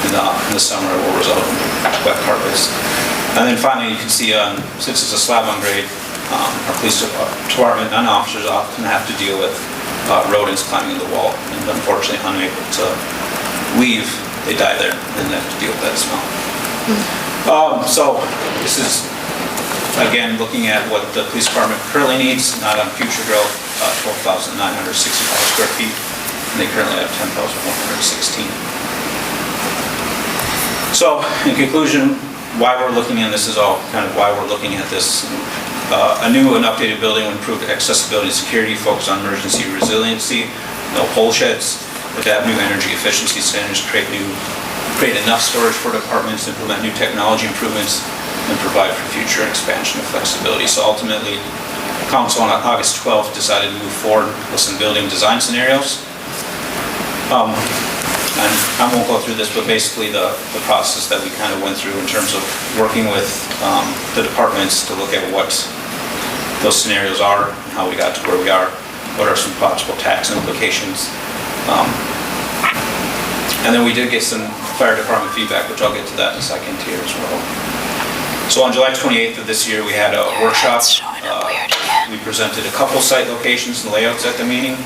in the summer will result in wet carpets. And then finally, you can see, since it's a slab on grade, our police department and officers often have to deal with rodents climbing the wall, and unfortunately unable to leave. They die there, and they have to deal with that smell. So this is, again, looking at what the police department currently needs, not on future growth, 12,965 square feet, and they currently have 10,116. So in conclusion, why we're looking at this is all kind of why we're looking at this. A new and updated building with improved accessibility and security, focus on emergency resiliency, no pole sheds, adapt new energy efficiency standards, create enough storage for departments, implement new technology improvements, and provide for future expansion and flexibility. So ultimately, Council on August 12th decided to move forward with some building design scenarios. And I won't go through this, but basically the process that we kind of went through in terms of working with the departments to look at what those scenarios are, and how we got to where we are, what are some possible tax implications. And then we did get some fire department feedback, which I'll get to that in a second here as well. So on July 28th of this year, we had a workshop. We presented a couple site locations and layouts at the meeting.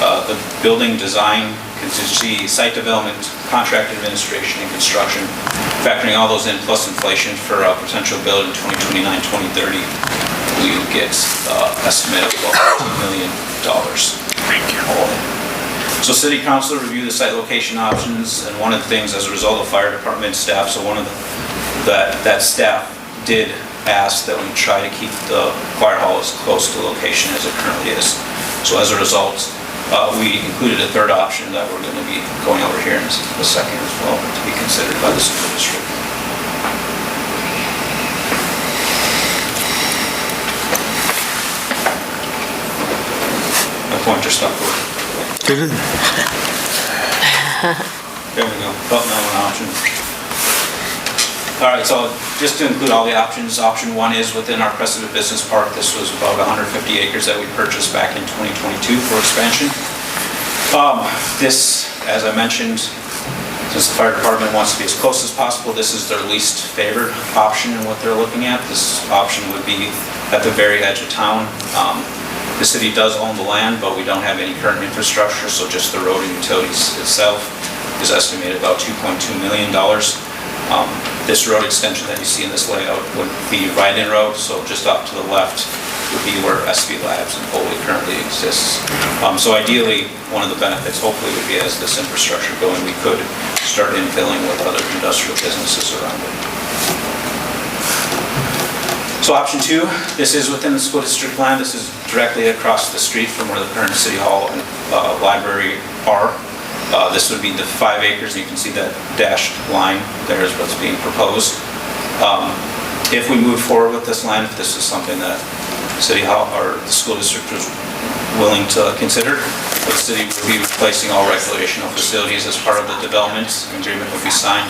The building design, contingency, site development, contract administration, and construction, factoring all those in plus inflation for a potential build in 2029, 2030, we would get estimate of about $15 million. Thank you. All in. So City Council reviewed the site location options, and one of the things as a result of fire department staff, so one of that staff did ask that we try to keep the fire hall as close to the location as it currently is. So as a result, we included a third option that we're going to be going over here in a second as well to be considered by the school district. My pointer stopped working. Did it? There we go. Button on one option. All right, so just to include all the options, option 1 is within our Prescott Business Park. This was about 150 acres that we purchased back in 2022 for expansion. This, as I mentioned, since the fire department wants to be as close as possible, this is their least favored option in what they're looking at. This option would be at the very edge of town. The city does own the land, but we don't have any current infrastructure, so just the road and utilities itself is estimated about $2.2 million. This road extension that you see in this layout would be Ride-In Road, so just off to the left would be where SV Labs and Foley currently exists. So ideally, one of the benefits hopefully would be as this infrastructure going, we could start infilling with other industrial businesses around it. So option 2, this is within the school district plan. This is directly across the street from where the current city hall and library are. This would be the 5 acres, and you can see that dashed line there is what's being proposed. If we move forward with this land, if this is something that city hall or the school district is willing to consider, the city would be replacing all recreational facilities as part of the development. An agreement would be signed.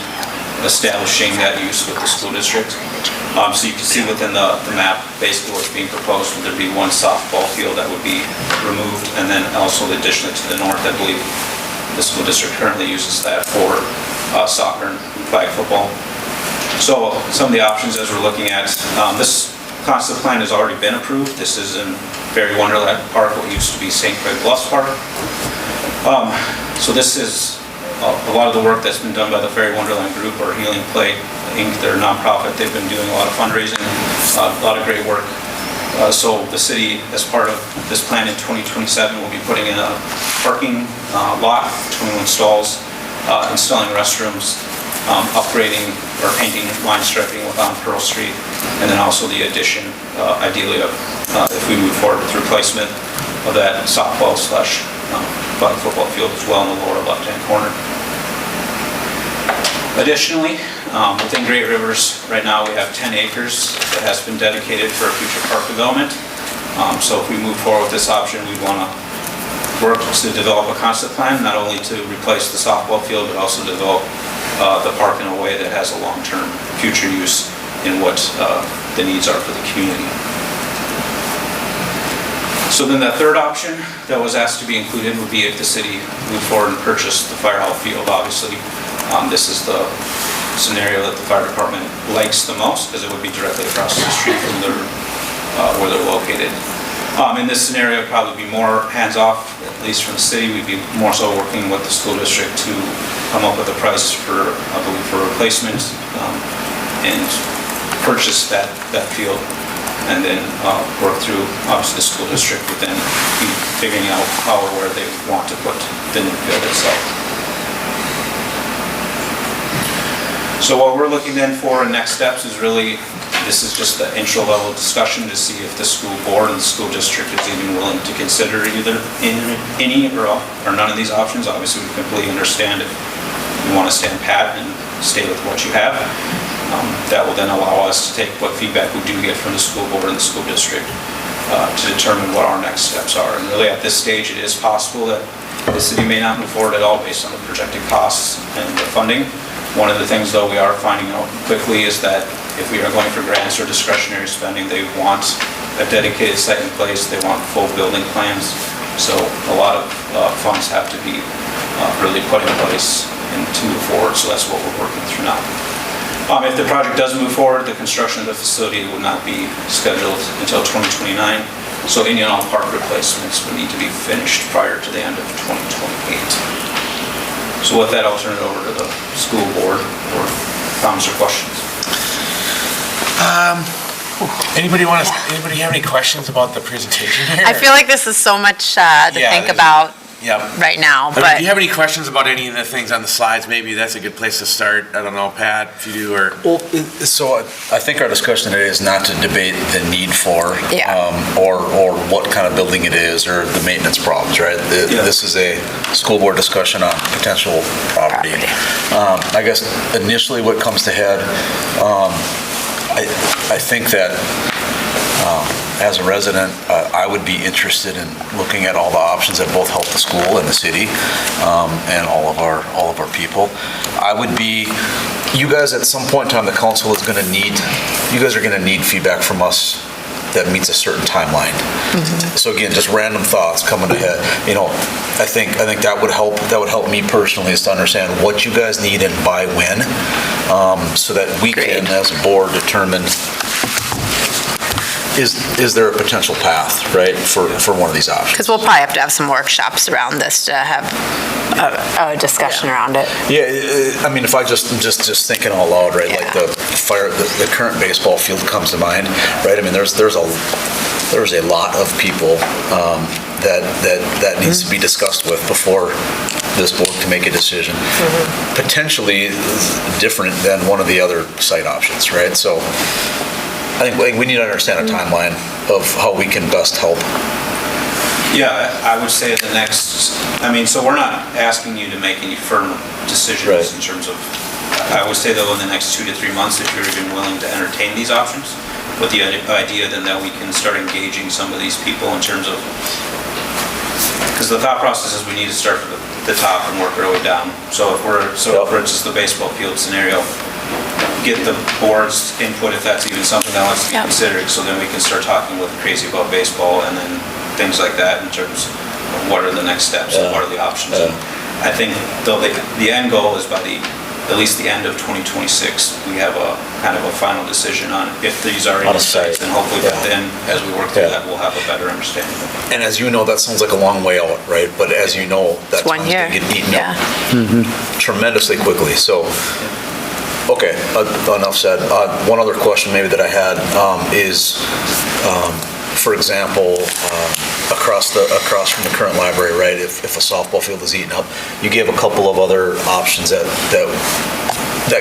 establishing that use with the school district. So you can see within the map, basically what's being proposed, there'd be one softball field that would be removed, and then also additionally to the north, I believe, the school district currently uses that for soccer and flag football. So some of the options as we're looking at, this concept plan has already been approved. This is in Fairy Wonderland Park, what used to be St. Craig Bluffs Park. So this is a lot of the work that's been done by the Fairy Wonderland Group or Healing Play Inc. They're a nonprofit. They've been doing a lot of fundraising, a lot of great work. So the city, as part of this plan in 2027, will be putting in a parking lot, 21 stalls, installing restrooms, upgrading or painting line striping on Pearl Street, and then also the addition, ideally, of if we move forward with replacement of that softball slash flag football field as well in the lower left-hand corner. Additionally, within Great Rivers, right now we have 10 acres that has been dedicated for future park development. So if we move forward with this option, we want to work to develop a concept plan, not only to replace the softball field, but also develop the park in a way that has a long-term future use in what the needs are for the community. So then the third option that was asked to be included would be if the city moved forward and purchased the fire hall field. Obviously, this is the scenario that the fire department likes the most because it would be directly across the street from where they're located. In this scenario, it'd probably be more hands-off, at least from the city. We'd be more so working with the school district to come up with a price for, I believe, for replacement and purchase that field, and then work through, obviously, the school district would then be figuring out how or where they want to put the new field itself. So what we're looking then for in next steps is really, this is just the intro level discussion to see if the school board and the school district is even willing to consider either any or none of these options. Obviously, we completely understand if you want to stand pat and stay with what you have. That will then allow us to take what feedback we do get from the school board and the school district to determine what our next steps are. And really at this stage, it is possible that the city may not move forward at all based on the projected costs and the funding. One of the things, though, we are finding out quickly is that if we are going for grants or discretionary spending, they want a dedicated site in place, they want full building plans. So a lot of funds have to be really put in place and to move forward, so that's what we're working through now. If the project does move forward, the construction of the facility would not be scheduled until 2029, so any and all park replacements would need to be finished prior to the end of 2028. So with that, I'll turn it over to the school board for comments or questions. Anybody have any questions about the presentation here? I feel like this is so much to think about right now. But do you have any questions about any of the things on the slides? Maybe that's a good place to start. I don't know, Pat, if you do, or... Well, so I think our discussion today is not to debate the need for, or what kind of building it is, or the maintenance problems, right? This is a school board discussion on potential property. I guess initially what comes to head, I think that as a resident, I would be interested in looking at all the options that both help the school and the city, and all of our people. You guys at some point in time, the council is going to need, you guys are going to need feedback from us that meets a certain timeline. Mm-hmm. So again, just random thoughts coming ahead. I think that would help. That would help me personally, is to understand what you guys need and by when, so that we can, as a board, determine is there a potential path, right, for one of these options? Because we'll probably have to have some workshops around this to have a discussion around it. Yeah, I mean, if I just thinking out loud, right, like the current baseball field comes to mind, right? I mean, there's a lot of people that needs to be discussed with before this board can make a decision. Mm-hmm. Potentially different than one of the other site options, right? So I think we need to understand a timeline of how we can best help. Yeah, I would say so we're not asking you to make any firm decisions in terms of, I would say though in the next 2 to 3 months, if you're even willing to entertain these options, with the idea then that we can start engaging some of these people in terms of, because the thought process is we need to start from the top and work our way down. So for instance, the baseball field scenario, get the board's input if that's even something that wants to be considered, so then we can start talking with Crazy About Baseball and then things like that in terms of what are the next steps and what are the options. I think though the end goal is by at least the end of 2026, we have a kind of a final decision on if these are in sites, and hopefully by then, as we work through that, we'll have a better understanding of it. And as you know, that sounds like a long way out, right? But as you know, that time's going to get eaten up tremendously quickly. So, okay, enough said. One other question maybe that I had is, for example, across from the current library, right? If a softball field is eaten up, you gave a couple of other options that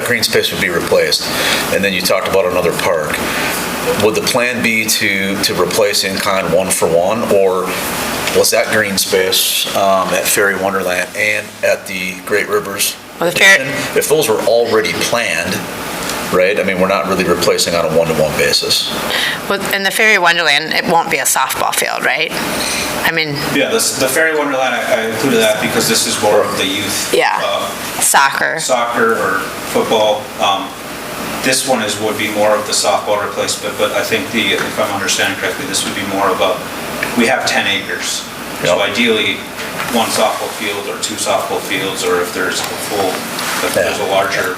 green space would be replaced, and then you talked about another park. Would the plan be to replace in kind 1-for-1, or was that green space at Fairy Wonderland and at the Great Rivers? If those were already planned, right? I mean, we're not really replacing on a one-to-one basis. Well, in the Fairy Wonderland, it won't be a softball field, right? I mean... Yeah, the Fairy Wonderland, I included that because this is more of the youth. Yeah, soccer. Soccer or football. This one would be more of the softball replacement, but I think if I'm understanding correctly, this would be more of we have 10 acres. So ideally, one softball field or two softball fields, or if there's a larger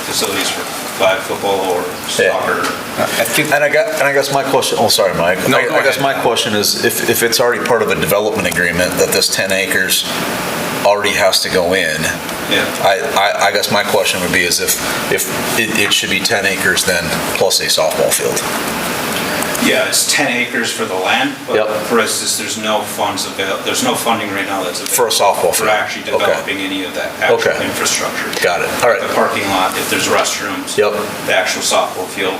facilities for flag football or soccer. And I guess my question, oh, sorry, Mike. No, I guess my question is, if it's already part of a development agreement that this 10 acres already has to go in, I guess my question would be is if it should be 10 acres then plus a softball field. Yeah, it's 10 acres for the land, but for instance, there's no funds available. There's no funding right now that's available for a softball field. For actually developing any of that actual infrastructure. Got it. All right. The parking lot, if there's restrooms, the actual softball field,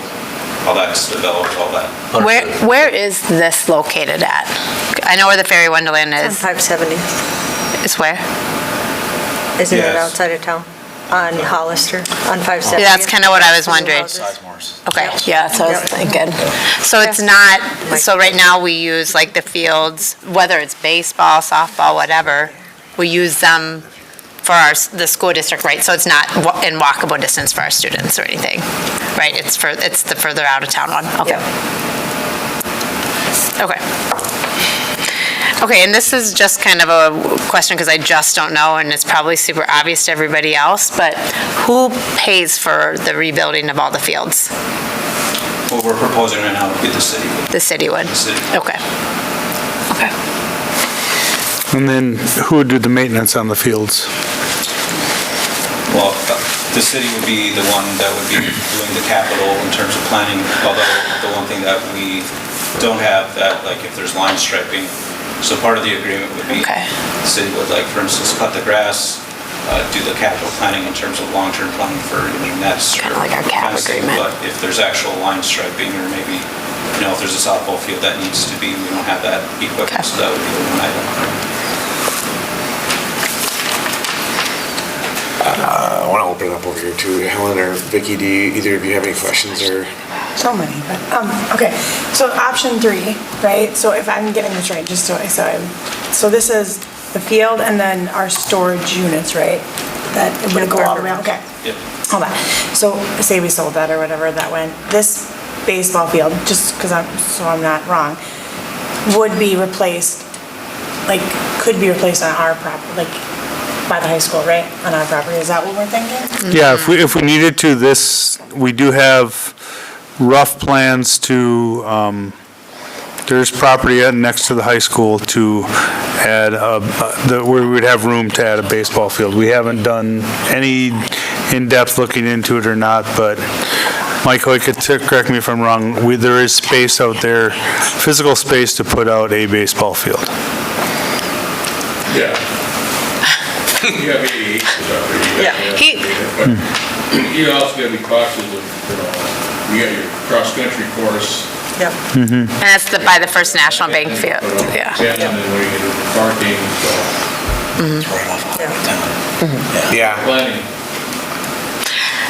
all that's developed, all that. Where is this located at? I know where the Fairy Wonderland is. It's on 570. It's where? Isn't it outside of town? On Hollister, on 570. Yeah, that's kind of what I was wondering. Okay, yeah, that's what I was thinking. So it's not, so right now we use like the fields, whether it's baseball, softball, whatever, we use them for the school district, right? So it's not in walkable distance for our students or anything, right? It's the further out of town one, okay. Okay. Okay, and this is just kind of a question because I just don't know, and it's probably super obvious to everybody else, but who pays for the rebuilding of all the fields? What we're proposing right now would be the city. The city would? Okay. Okay. And then who would do the maintenance on the fields? Well, the city would be the one that would be doing the capital in terms of planning, although the one thing that we don't have that, like if there's line striping, so part of the agreement would be the city would, like, for instance, cut the grass, do the capital planning in terms of long-term planning for, that's kind of like our cap agreement. But if there's actual line striping or maybe, if there's a softball field that needs to be, we don't have that equipment, so that would be the one item. I want to open it up over here too. Helen or Vicki, do either of you have any questions or? So many, but, okay. So option 3, right? So if I'm getting this right, just so this is the field and then our storage units, right? That it would go all the way, okay. Yep. Hold on. So say we sold that or whatever that went, this baseball field, just because I'm not wrong, would be replaced, could be replaced on our property, by the high school, right? On our property, is that what we're thinking? Yeah, if we needed to, we do have rough plans to, there's property next to the high school to add, where we would have room to add a baseball field. We haven't done any in-depth looking into it or not, but Michael, correct me if I'm wrong, there is space out there, physical space to put out a baseball field. Yeah. You have 88 You also gotta be cautious of, you got your cross-country course. Yep. And that's by the First National Bank field, yeah. And then when you get into parking, It's right off of town. Yeah. planning.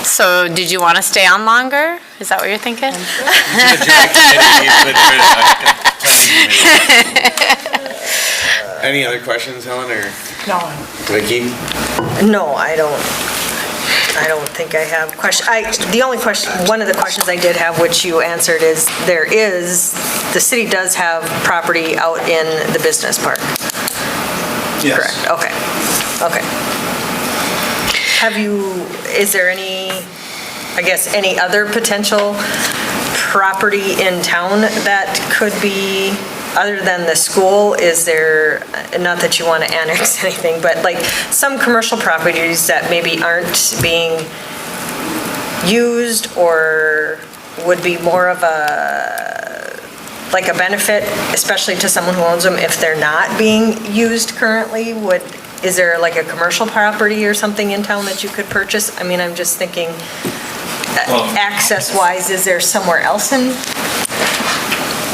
So did you want to stay on longer? Is that what you're thinking? Any other questions, Helen or No. Vicki? No, I don't. I don't think I have the only question, one of the questions I did have, which you answered, is the city does have property out in the business park. Yes. Correct, okay. Is there any other potential property in town that could be, other than the school, is there, not that you want to annex anything, but like some commercial properties that maybe aren't being used or would be more of like a benefit, especially to someone who owns them, if they're not being used currently? Is there like a commercial property or something in town that you could purchase? I mean, I'm just thinking, access-wise, is there somewhere else in?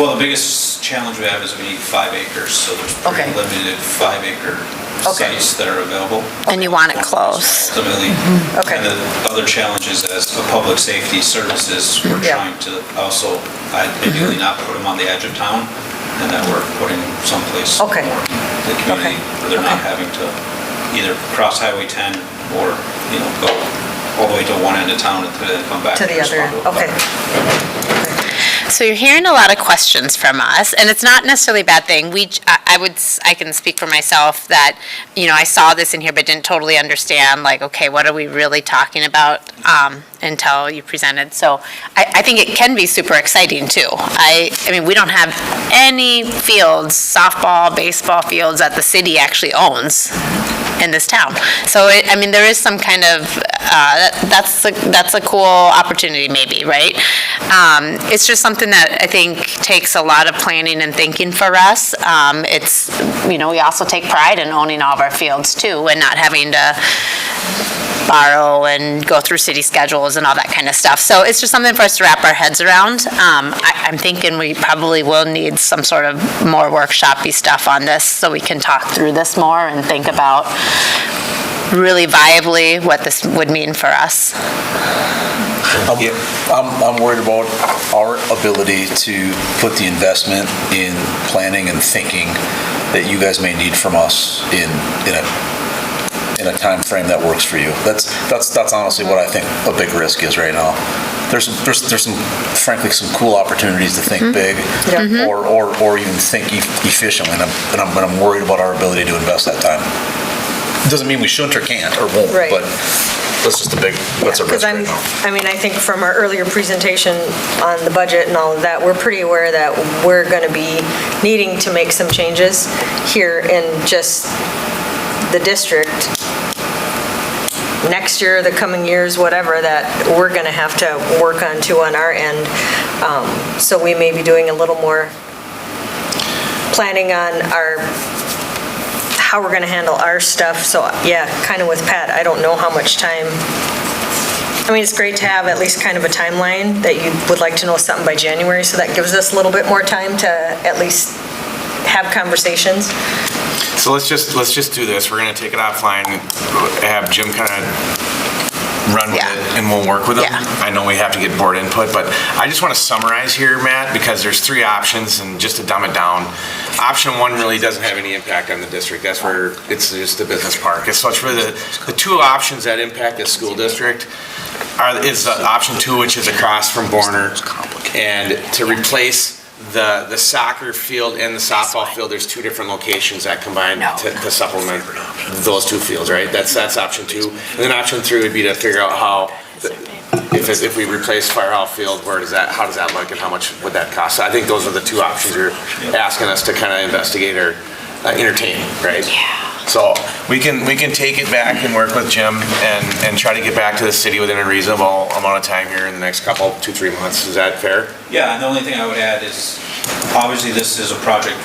Well, the biggest challenge we have is we need 5 acres, so there's pretty limited 5-acre sites that are available. And you want it close. Ultimately. And the other challenge is, as a public safety services, we're trying to also ideally not put them on the edge of town, and that we're putting them someplace more in the community where they're not having to either cross Highway 10 or, go all the way to one end of town and then come back to the other end. Okay. So you're hearing a lot of questions from us, and it's not necessarily a bad thing. I can speak for myself that, I saw this in here but didn't totally understand, like, okay, what are we really talking about until you presented. So I think it can be super exciting too. I mean, we don't have any fields, softball, baseball fields that the city actually owns in this town. So, there is some kind of, that's a cool opportunity maybe, right? It's just something that I think takes a lot of planning and thinking for us. We also take pride in owning all of our fields too, and not having to borrow and go through city schedules and all that kind of stuff. So it's just something for us to wrap our heads around. I'm thinking we probably will need some sort of more workshop-y stuff on this so we can talk through this more and think about really viably what this would mean for us. I'm worried about our ability to put the investment in planning and thinking that you guys may need from us in a time frame that works for you. That's honestly what I think a big risk is right now. There's some frankly some cool opportunities to think big or even think efficiently, and I'm worried about our ability to invest that time. It doesn't mean we shouldn't or can't or won't, but that's a risk right now. I think from our earlier presentation on the budget and all of that, we're pretty aware that we're going to be needing to make some changes here in just the district next year, the coming years, whatever, that we're going to have to work on too on our end. So we may be doing a little more planning on how we're going to handle our stuff. So yeah, kind of with Pat, I don't know how much time. It's great to have at least kind of a timeline that you would like to know something by January, so that gives us a little bit more time to at least have conversations. So let's just do this. We're going to take it offline, have Jim kind of run with it, and we'll work with him. I know we have to get board input, but I just want to summarize here, Matt, because there's 3 options, and just to dumb it down, option 1 really doesn't have any impact on the district. That's where it's just a business park. So it's really the 2 options that impact the school district is option 2, which is across from Borner, and to replace the soccer field and the softball field. There's 2 different locations that combine to supplement those 2 fields, right? That's option 2. And then option 3 would be to figure out how, if we replace Firehall Field, how does that look and how much would that cost? So I think those are the 2 options you're asking us to kind of investigate or entertain, right? Yeah. So we can take it back and work with Jim and try to get back to the city within a reasonable amount of time here in the next couple, 2-3 months. Is that fair? Yeah, and the only thing I would add is, obviously this is a project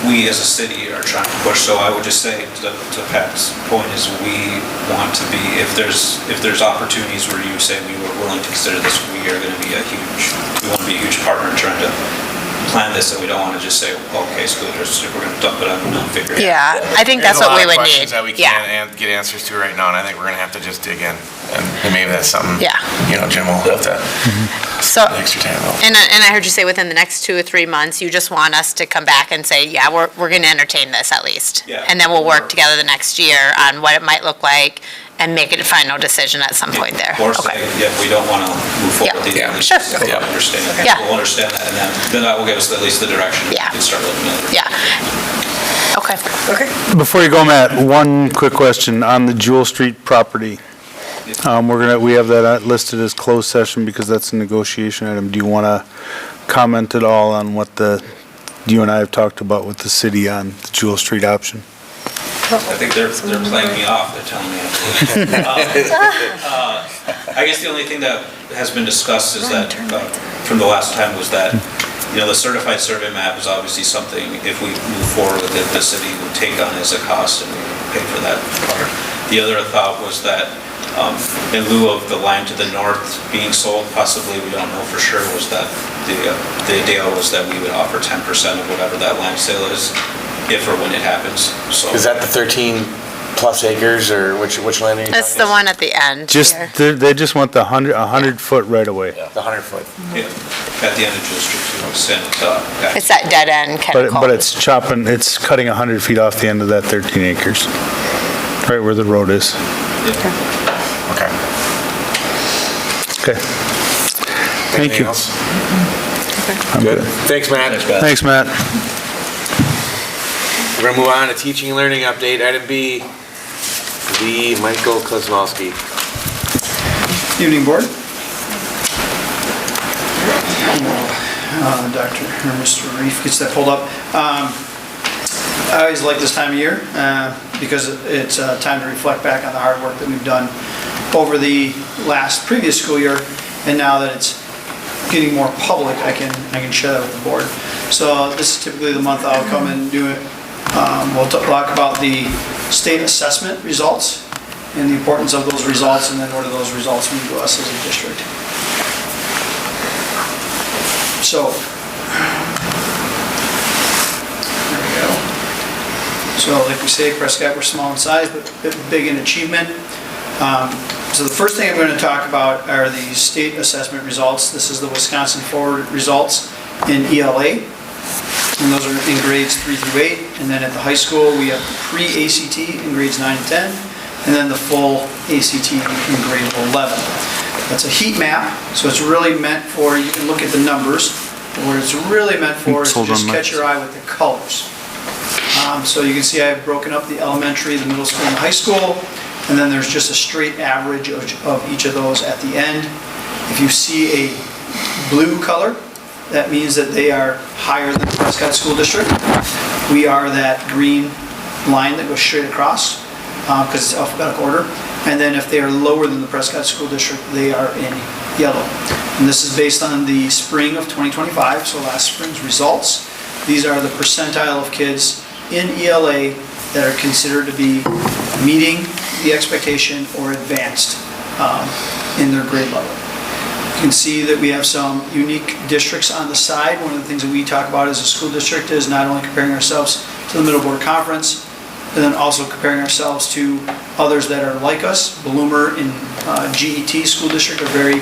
we as a city are trying to push, so I would just say to Pat's point is we want to be, if there's opportunities where you say we were willing to consider this, we want to be a huge partner in trying to plan this, and we don't want to just say, okay, school district, we're going to dump it on and figure it out. Yeah, I think that's what we would need. There's a lot of questions that we can't get answers to right now, and I think we're going to have to just dig in, and maybe that's something, Jim will have to So, extra time off. and I heard you say within the next 2 or 3 months, you just want us to come back and say, yeah, we're going to entertain this at least. Yeah. And then we'll work together the next year on what it might look like and make a final decision at some point there. Or say, yeah, we don't want to move forward with these. Yeah, sure. We'll understand that. Yeah. We'll understand that, and then that will give us at least the direction. Yeah. We can start looking at it. Yeah. Okay. Before you go, Matt, one quick question on the Jewel Street property. We have that listed as closed session because that's a negotiation item. Do you want to comment at all on what you and I have talked about with the city on the Jewel Street option? I think they're playing me off, they're telling me. I guess the only thing that has been discussed is that, from the last time, was that, the certified survey map is obviously something, if we move forward with it, the city would take on as a cost and we would pay for that part. The other thought was that, in lieu of the line to the north being sold, possibly, we don't know for sure, was that the idea was that we would offer 10% of whatever that land sale is, if or when it happens, so. Is that the 13 plus acres, or which land are you That's talking the one at the end here. They just want the 100-foot right away. The 100-foot. Yeah, at the end of Jewel Street, to extend it. It's that dead end kind of But it's cutting 100 feet off the end of that 13 acres, right where the road is. Okay. Okay. Thank Anything you. else? I'm Good. Thanks, Matt. Thanks, Matt. We're gonna move on to teaching and learning update. Item B, Michael Kozlowski. Evening, Board. Dr. or Mr. Reef gets that pulled up. I always like this time of year because it's time to reflect back on the hard work that we've done over the previous school year, and now that it's getting more public, I can share that with the board. So this is typically the month I'll come and do it. We'll talk about the state assessment results and the importance of those results, and then what do those results mean to us as a district. So, there we go. So like we say, Prescott, we're small in size, but big in achievement. So the first thing I'm going to talk about are the state assessment results. This is the Wisconsin Forward results in ELA. And those are in grades 3 through 8. And then at the high school, we have pre-ACT in grades 9 and 10. And then the full ACT in grade 11. That's a heat map, so it's really meant for, you can look at the numbers, but what it's really meant for is to just catch your eye with the colors. So you can see I've broken up the elementary, the middle school, and the high school, and then there's just a straight average of each of those at the end. If you see a blue color, that means that they are higher than the Prescott School District. We are that green line that goes straight across, because it's alphabetical order. And then if they are lower than the Prescott School District, they are in yellow. And this is based on the spring of 2025, so last spring's results. These are the percentile of kids in ELA that are considered to be meeting the expectation or advanced in their grade level. You can see that we have some unique districts on the side. One of the things that we talk about as a school district is not only comparing ourselves to the Middle Board Conference, but then also comparing ourselves to others that are like us. Bloomer and GET School District are very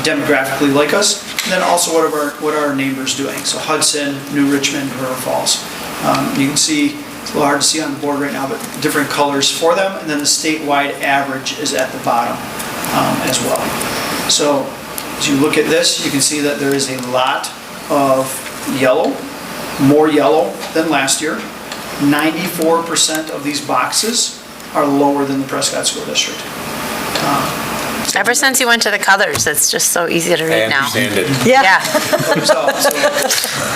demographically like us. And then also what are our neighbors doing? So Hudson, New Richmond, River Falls. You can see, it's a little hard to see on the board right now, but different colors for them. And then the statewide average is at the bottom as well. So as you look at this, you can see that there is a lot of yellow, more yellow than last year. 94% of these boxes are lower than the Prescott School District. Ever since you went to the colors, it's just so easy to read now. I understand it. Yeah.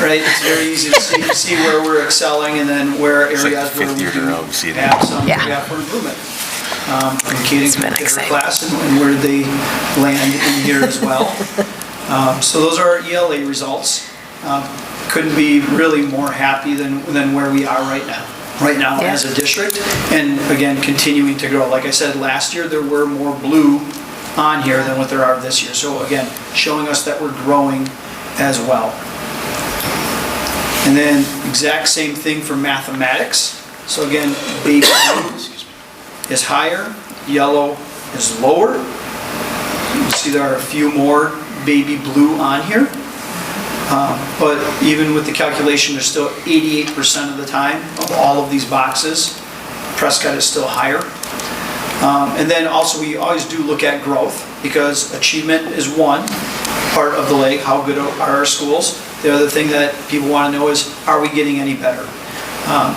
Right, it's very easy to see where we're excelling and then where areas where we have some gap for improvement. Communicating with their class and where they land in here as well. So those are our ELA results. Couldn't be really more happy than where we are right now as a district, and again continuing to grow. Like I said, last year there were more blue on here than what there are this year, so again showing us that we're growing as well. And then exact same thing for mathematics. So again, baby blue is higher, yellow is lower. You can see there are a few more baby blue on here. But even with the calculation, there's still 88% of the time of all of these boxes, Prescott is still higher. And then also, we always do look at growth, because achievement is one part of the leg, how good are our schools. The other thing that people want to know is, are we getting any better?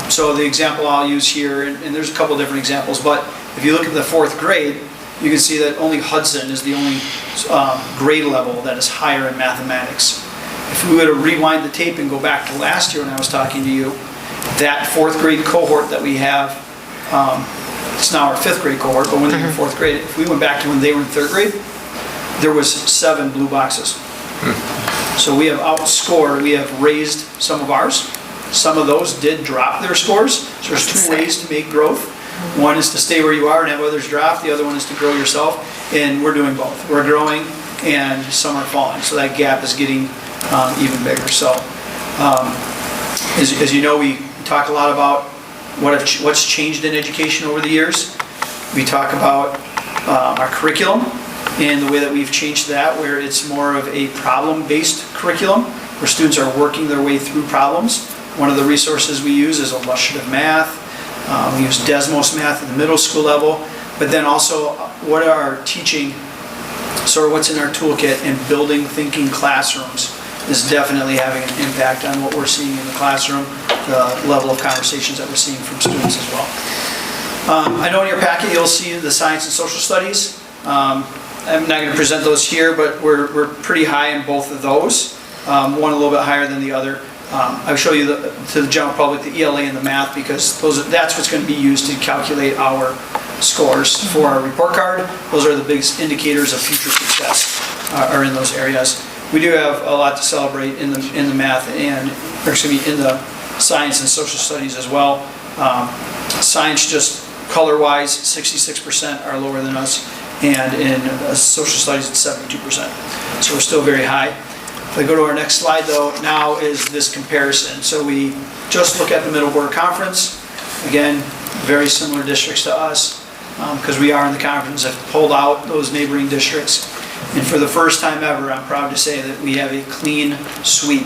So the example I'll use here, and there's a couple different examples, but if you look at the 4th grade, you can see that only Hudson is the only grade level that is higher in mathematics. If we were to rewind the tape and go back to last year when I was talking to you, that 4th grade cohort that we have, it's now our 5th grade cohort, but when they were in 4th grade, if we went back to when they were in 3rd grade, there was 7 blue boxes. So we have outscored, we have raised some of ours. Some of those did drop their scores. So there's 2 ways to make growth. One is to stay where you are and have others drop. The other one is to grow yourself. And we're doing both. We're growing and some are falling. So that gap is getting even bigger. So as you know, we talk a lot about what's changed in education over the years. We talk about our curriculum and the way that we've changed that, where it's more of a problem-based curriculum, where students are working their way through problems. One of the resources we use is illustrative math. We use Desmos math at the middle school level, but then also what are our teaching, sort of what's in our toolkit, and building thinking classrooms is definitely having an impact on what we're seeing in the classroom, the level of conversations that we're seeing from students as well. I know in your packet you'll see the science and social studies. I'm not going to present those here, but we're pretty high in both of those. One a little bit higher than the other. I'll show you to the general public the ELA and the math, because that's what's going to be used to calculate our scores for our report card. Those are the biggest indicators of future success are in those areas. We do have a lot to celebrate in the math and, in the science and social studies as well. Science, just color-wise, 66% are lower than us, and in social studies it's 72%. So we're still very high. If I go to our next slide, though, now is this comparison. So we just look at the Middle Border Conference. Again, very similar districts to us, because we are in the conference, have pulled out those neighboring districts. And for the first time ever, I'm proud to say that we have a clean sweep,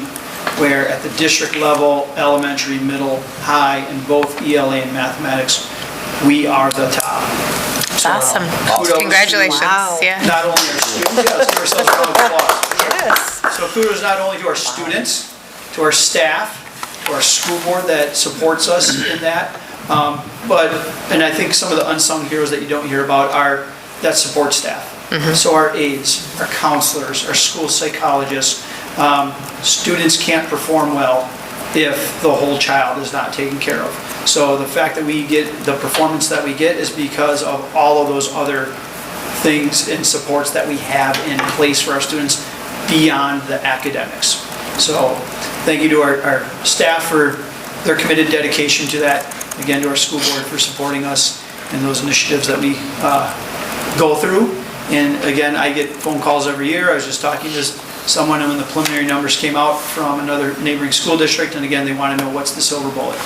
where at the district level, elementary, middle, high, in both ELA and mathematics, we are the top. That's awesome. Congratulations. Wow. Yeah. Not only our students, yeah, let's give ourselves a round of applause. Yes. So kudos not only to our students, to our staff, to our school board that supports us in that, and I think some of the unsung heroes that you don't hear about are that support staff. So our aides, our counselors, our school psychologists. Students can't perform well if the whole child is not taken care of. So the fact that we get the performance that we get is because of all of those other things and supports that we have in place for our students beyond the academics. So thank you to our staff for their committed dedication to that. Again, to our school board for supporting us in those initiatives that we go through. And again, I get phone calls every year. I was just talking to someone when the preliminary numbers came out from another neighboring school district, and again, they want to know what's the silver bullet.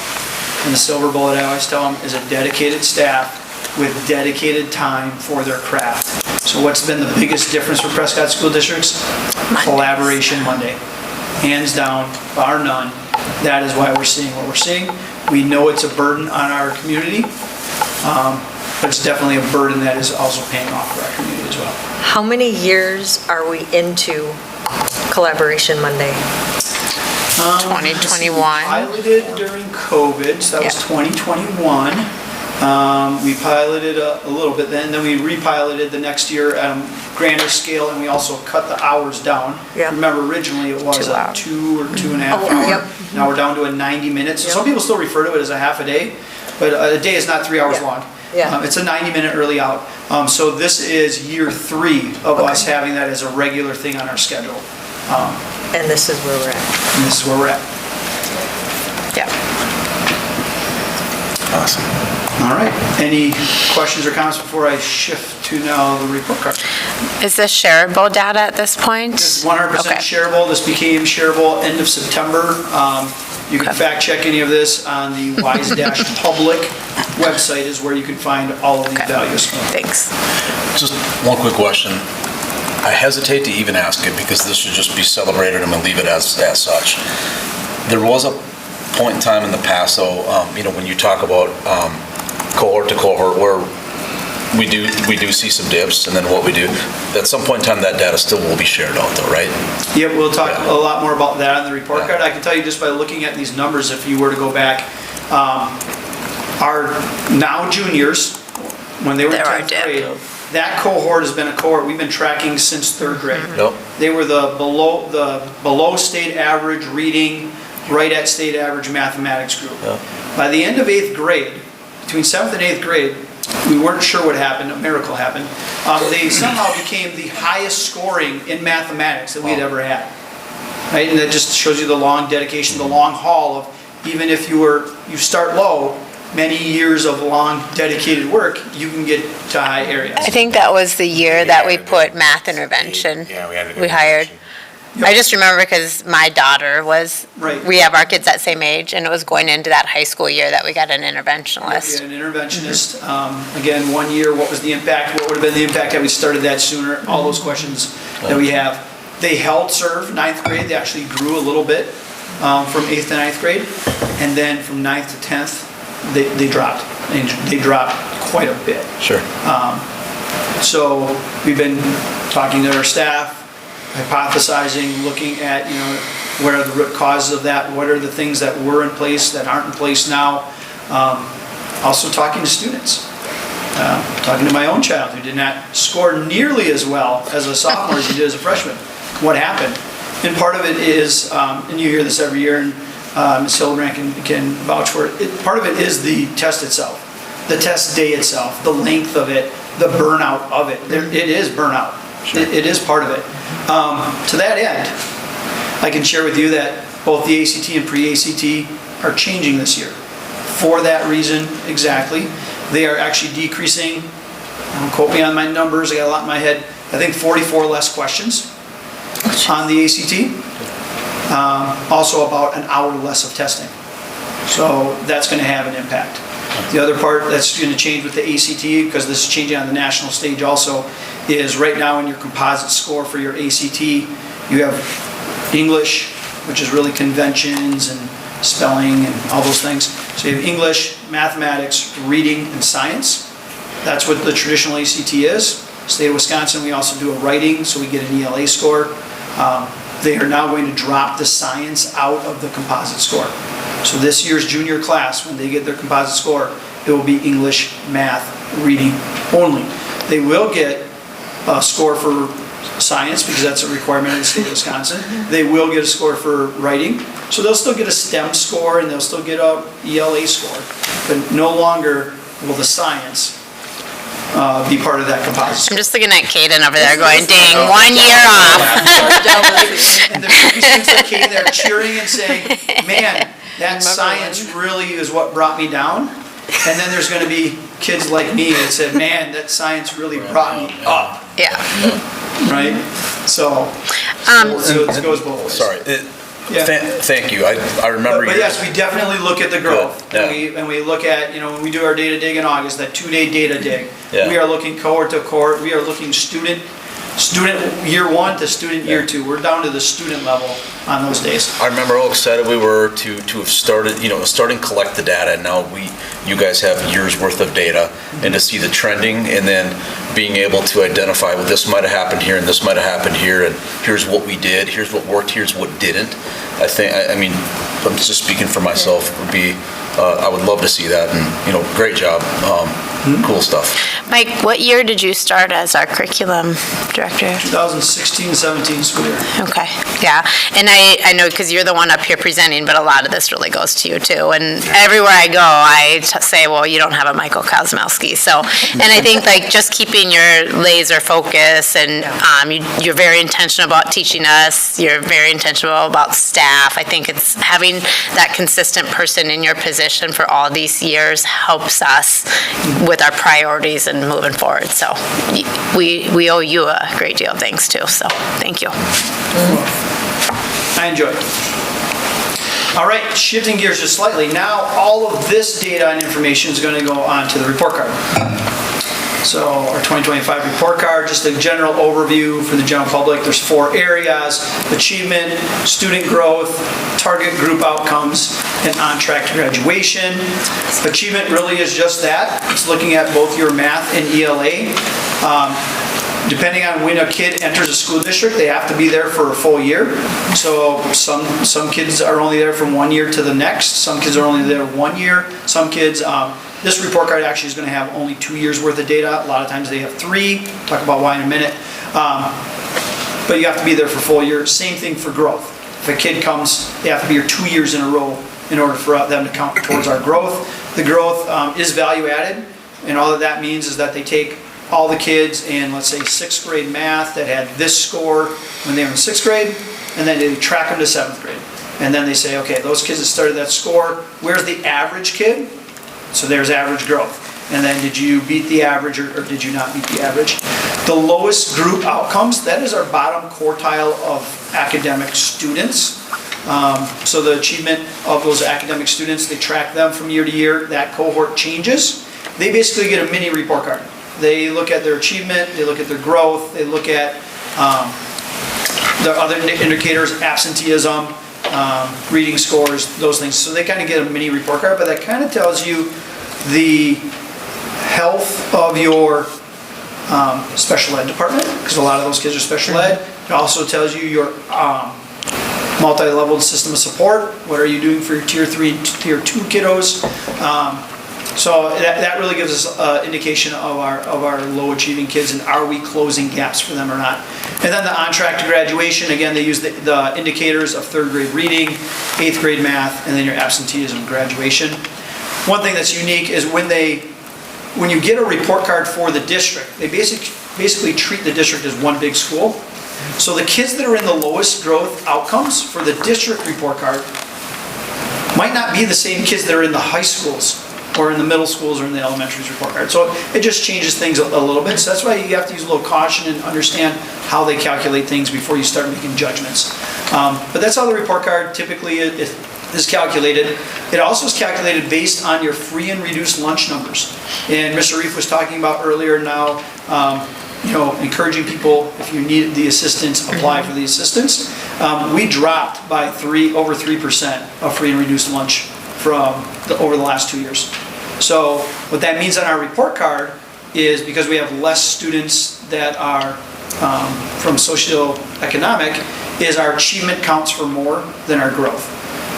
And the silver bullet, I always tell them, is a dedicated staff with dedicated time for their craft. So what's been the biggest difference for Prescott School Districts? Collaboration Monday. Hands down, bar none. That is why we're seeing what we're seeing. We know it's a burden on our community, but it's definitely a burden that is also paying off for our community as well. How many years are we into Collaboration Monday? 2021. We piloted during COVID, so that was 2021. We piloted a little bit then we repiloted the next year at a grander scale, and we also cut the hours down. Remember, originally it was a 2 or 2.5 hour. Now we're down to a 90 minutes. So some people still refer to it as a half a day, but a day is not 3 hours long. It's a 90-minute early out. So this is year 3 of us having that as a regular thing on our schedule. And this is where we're at. And this is where we're at. Yeah. Awesome. All right. Any questions or comments before I shift to now the report card? Is this shareable data at this point? It's 100% shareable. This became shareable end of September. You can fact check any of this on the Wise-Public website is where you can find all of these values. Thanks. Just one quick question. I hesitate to even ask it because this should just be celebrated. I'm going to leave it as such. There was a point in time in the past, though, when you talk about cohort to cohort, where we do see some dips, and then what we do, at some point in time, that data still will be shared out, though, right? Yep, we'll talk a lot more about that on the report card. I can tell you just by looking at these numbers, if you were to go back, our now juniors, when they were in 10th grade, that cohort has been a cohort we've been tracking since 3rd grade. Yep. They were the below state average reading, right at state average mathematics group. Yep. By the end of 8th grade, between 7th and 8th grade, we weren't sure what happened, a miracle happened. They somehow became the highest scoring in mathematics that we had ever had. Right? And that just shows you the long dedication, the long haul of even if you start low, many years of long dedicated work, you can get to high areas. I think that was the year that we put math intervention. Yeah, we had to do We hired. Yep. I just remember because my daughter was, Right. we have our kids that same age, and it was going into that high school year that we got an interventionist. We had an interventionist. Again, 1 year, what was the impact? What would have been the impact had we started that sooner? All those questions that we have. They held serve 9th grade. They actually grew a little bit from 8th to 9th grade. And then from 9th to 10th, they dropped. They dropped quite a bit. Sure. So we've been talking to our staff, hypothesizing, looking at, what are the root causes of that? What are the things that were in place that aren't in place now? Also talking to students. Talking to my own child who did not score nearly as well as a sophomore as he did as a freshman. What happened? And part of it is, and you hear this every year, and Ms. Hildebrand can vouch for it, part of it is the test itself, the test day itself, the length of it, the burnout of it. It is burnout. Sure. It is part of it. To that end, I can share with you that both the ACT and pre-ACT are changing this year. For that reason, exactly. They are actually decreasing, don't quote me on my numbers, I got a lot in my head, I think 44 less questions on the ACT. Also about an hour less of testing. So that's going to have an impact. The other part that's going to change with the ACT, because this is changing on the national stage also, is right now in your composite score for your ACT, you have English, which is really conventions and spelling and all those things. So you have English, mathematics, reading, and science. That's what the traditional ACT is. State of Wisconsin, we also do a writing, so we get an ELA score. They are now going to drop the science out of the composite score. So this year's junior class, when they get their composite score, it will be English, math, reading only. They will get a score for science because that's a requirement in the state of Wisconsin. They will get a score for writing. So they'll still get a STEM score and they'll still get a ELA score. But no longer will the science be part of that composite. I'm just looking at Kaden over there going, dang, 1 year off. And there should be students like Katie there cheering and saying, man, that science really is what brought me down. And then there's going to be kids like me that said, man, that science really brought me up. Yeah. Right? So it goes both ways. Sorry. Yeah. Thank you. I remember But yes, we definitely look at the growth. Good. And we look at, when we do our data dig in August, that 2-day data dig. Yeah. We are looking cohort to cohort. We are looking student year 1 to student year 2. We're down to the student level on those days. I remember how excited we were to have started, starting to collect the data. And now you guys have years worth of data, and to see the trending, and then being able to identify, well, this might have happened here and this might have happened here, and here's what we did, here's what worked, here's what didn't. I mean, I'm just speaking for myself. I would love to see that, and great job. Cool stuff. Mike, what year did you start as our curriculum director? 2016-17 school year. Okay, yeah. And I know because you're the one up here presenting, but a lot of this really goes to you too. And everywhere I go, I say, well, you don't have a Michael Kosmowski. So, and I think just keeping your laser focus, and you're very intentional about teaching us. You're very intentional about staff. I think it's having that consistent person in your position for all these years helps us with our priorities and moving forward. So we owe you a great deal of thanks too. So thank you. I enjoy it. All right, shifting gears just slightly. Now all of this data and information is going to go onto the report card. So our 2025 report card, just a general overview for the general public. There's 4 areas: achievement, student growth, target group outcomes, and on track to graduation. Achievement really is just that. It's looking at both your math and ELA. Depending on when a kid enters a school district, they have to be there for a full year. So some kids are only there from 1 year to the next. Some kids are only there 1 year. Some kids, this report card actually is going to have only 2 years worth of data. A lot of times they have 3. Talk about why in a minute. But you have to be there for a full year. Same thing for growth. If a kid comes, they have to be here 2 years in a row in order for them to count towards our growth. The growth is value added, and all that means is that they take all the kids in, let's say, 6th grade math that had this score when they were in 6th grade, and then they track them to 7th grade. And then they say, okay, those kids that started that score, where's the average kid? So there's average growth. And then did you beat the average or did you not beat the average? The lowest group outcomes, that is our bottom quartile of academic students. So the achievement of those academic students, they track them from year to year. That cohort changes. They basically get a mini report card. They look at their achievement, they look at their growth, they look at the other indicators, absenteeism, reading scores, those things. So they kind of get a mini report card, but that kind of tells you the health of your special ed department, because a lot of those kids are special ed. It also tells you your multi-level system of support. What are you doing for your tier 3 and tier 2 kiddos? So that really gives us an indication of our low achieving kids, and are we closing gaps for them or not. And then the on track to graduation, again, they use the indicators of 3rd grade reading, 8th grade math, and then your absenteeism graduation. One thing that's unique is when you get a report card for the district, they basically treat the district as one big school. So the kids that are in the lowest growth outcomes for the district report card might not be the same kids that are in the high schools or in the middle schools or in the elementary's report card. So it just changes things a little bit. So that's why you have to use a little caution and understand how they calculate things before you start making judgments. But that's how the report card typically is calculated. It also is calculated based on your free and reduced lunch numbers. And Mr. Reef was talking about earlier now, encouraging people, if you need the assistance, apply for the assistance. We dropped by over 3% of free and reduced lunch over the last 2 years. So what that means on our report card is, because we have less students that are from socioeconomic, is our achievement counts for more than our growth.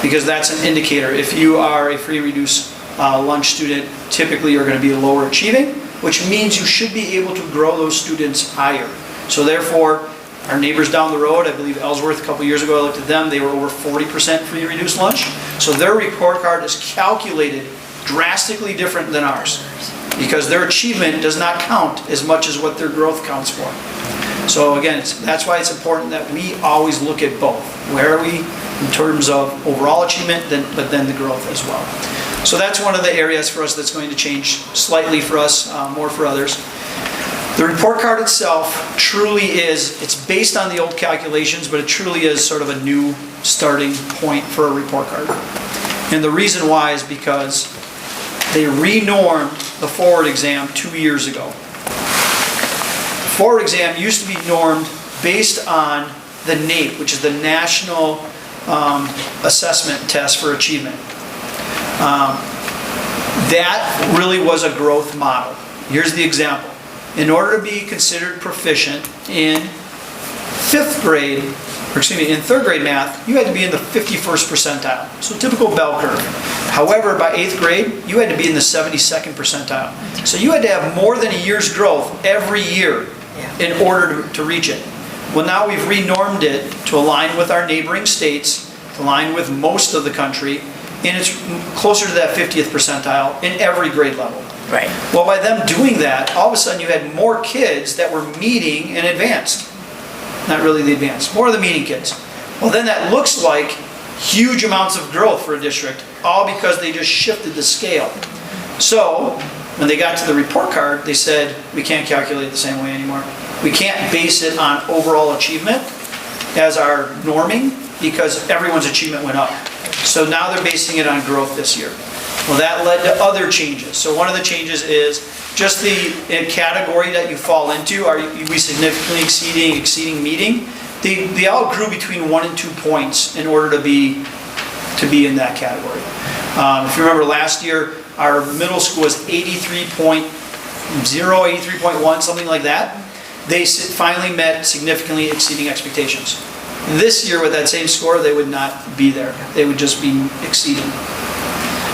Because that's an indicator. If you are a free reduced lunch student, typically you're going to be lower achieving, which means you should be able to grow those students higher. So therefore, our neighbors down the road, I believe Ellsworth, a couple years ago, I looked at them, they were over 40% free reduced lunch. So their report card is calculated drastically different than ours, because their achievement does not count as much as what their growth counts for. So again, that's why it's important that we always look at both. Where are we in terms of overall achievement, but then the growth as well. So that's one of the areas for us that's going to change slightly for us, more for others. The report card itself truly is, it's based on the old calculations, but it truly is sort of a new starting point for a report card. And the reason why is because they renormed the forward exam 2 years ago. The forward exam used to be normed based on the NAEP, which is the National Assessment Test for Achievement. That really was a growth model. Here's the example. In order to be considered proficient in in 3rd grade math, you had to be in the 51st percentile. So typical bell curve. However, by 8th grade, you had to be in the 72nd percentile. So you had to have more than a year's growth every year in order to reach it. Well, now we've renormed it to align with our neighboring states, to align with most of the country, and it's closer to that 50th percentile in every grade level. Right. Well, by them doing that, all of a sudden you had more kids that were meeting and advanced. Not really the advanced, more of the meeting kids. Well, then that looks like huge amounts of growth for a district, all because they just shifted the scale. So, when they got to the report card, they said, we can't calculate it the same way anymore. We can't base it on overall achievement as our norming, because everyone's achievement went up. So now they're basing it on growth this year. Well, that led to other changes. So one of the changes is just the category that you fall into. Are we significantly exceeding meeting? They all grew between 1 and 2 points in order to be in that category. If you remember last year, our middle school was 83.0, 83.1, something like that. They finally met significantly exceeding expectations. This year with that same score, they would not be there. They would just be exceeding.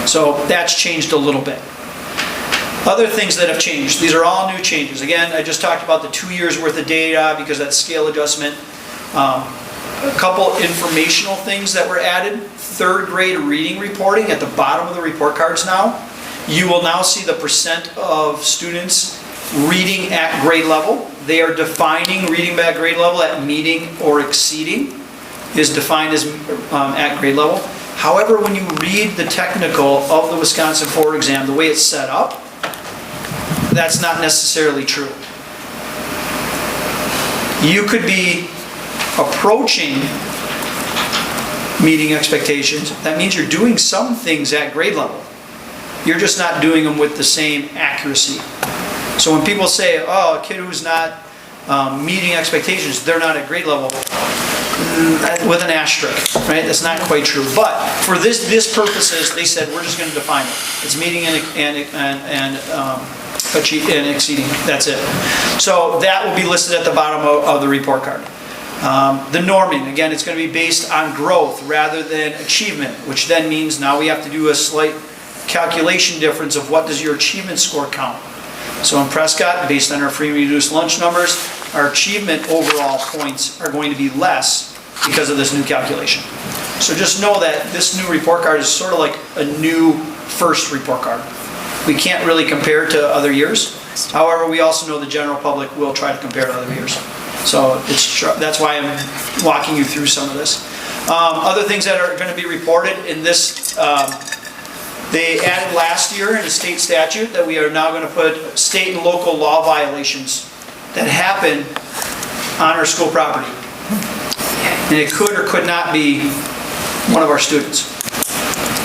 So that's changed a little bit. Other things that have changed, these are all new changes. Again, I just talked about the 2 years worth of data because that's scale adjustment. A couple informational things that were added. 3rd grade reading reporting at the bottom of the report cards now. You will now see the % of students reading at grade level. They are defining reading at grade level at meeting or exceeding is defined as at grade level. However, when you read the technical of the Wisconsin 4 exam, the way it's set up, that's not necessarily true. You could be approaching meeting expectations. That means you're doing some things at grade level. You're just not doing them with the same accuracy. So when people say, oh, a kid who's not meeting expectations, they're not at grade level, with an asterisk, right? That's not quite true. But for this purposes, they said we're just going to define it. It's meeting and exceeding. That's it. So that will be listed at the bottom of the report card. The norming, again, it's going to be based on growth rather than achievement, which then means now we have to do a slight calculation difference of what does your achievement score count. So in Prescott, based on our free and reduced lunch numbers, our achievement overall points are going to be less because of this new calculation. So just know that this new report card is sort of like a new first report card. We can't really compare to other years. However, we also know the general public will try to compare to other years. So that's why I'm walking you through some of this. Other things that are going to be reported in this, they added last year in a state statute that we are now going to put state and local law violations that happen on our school property. And it could or could not be one of our students,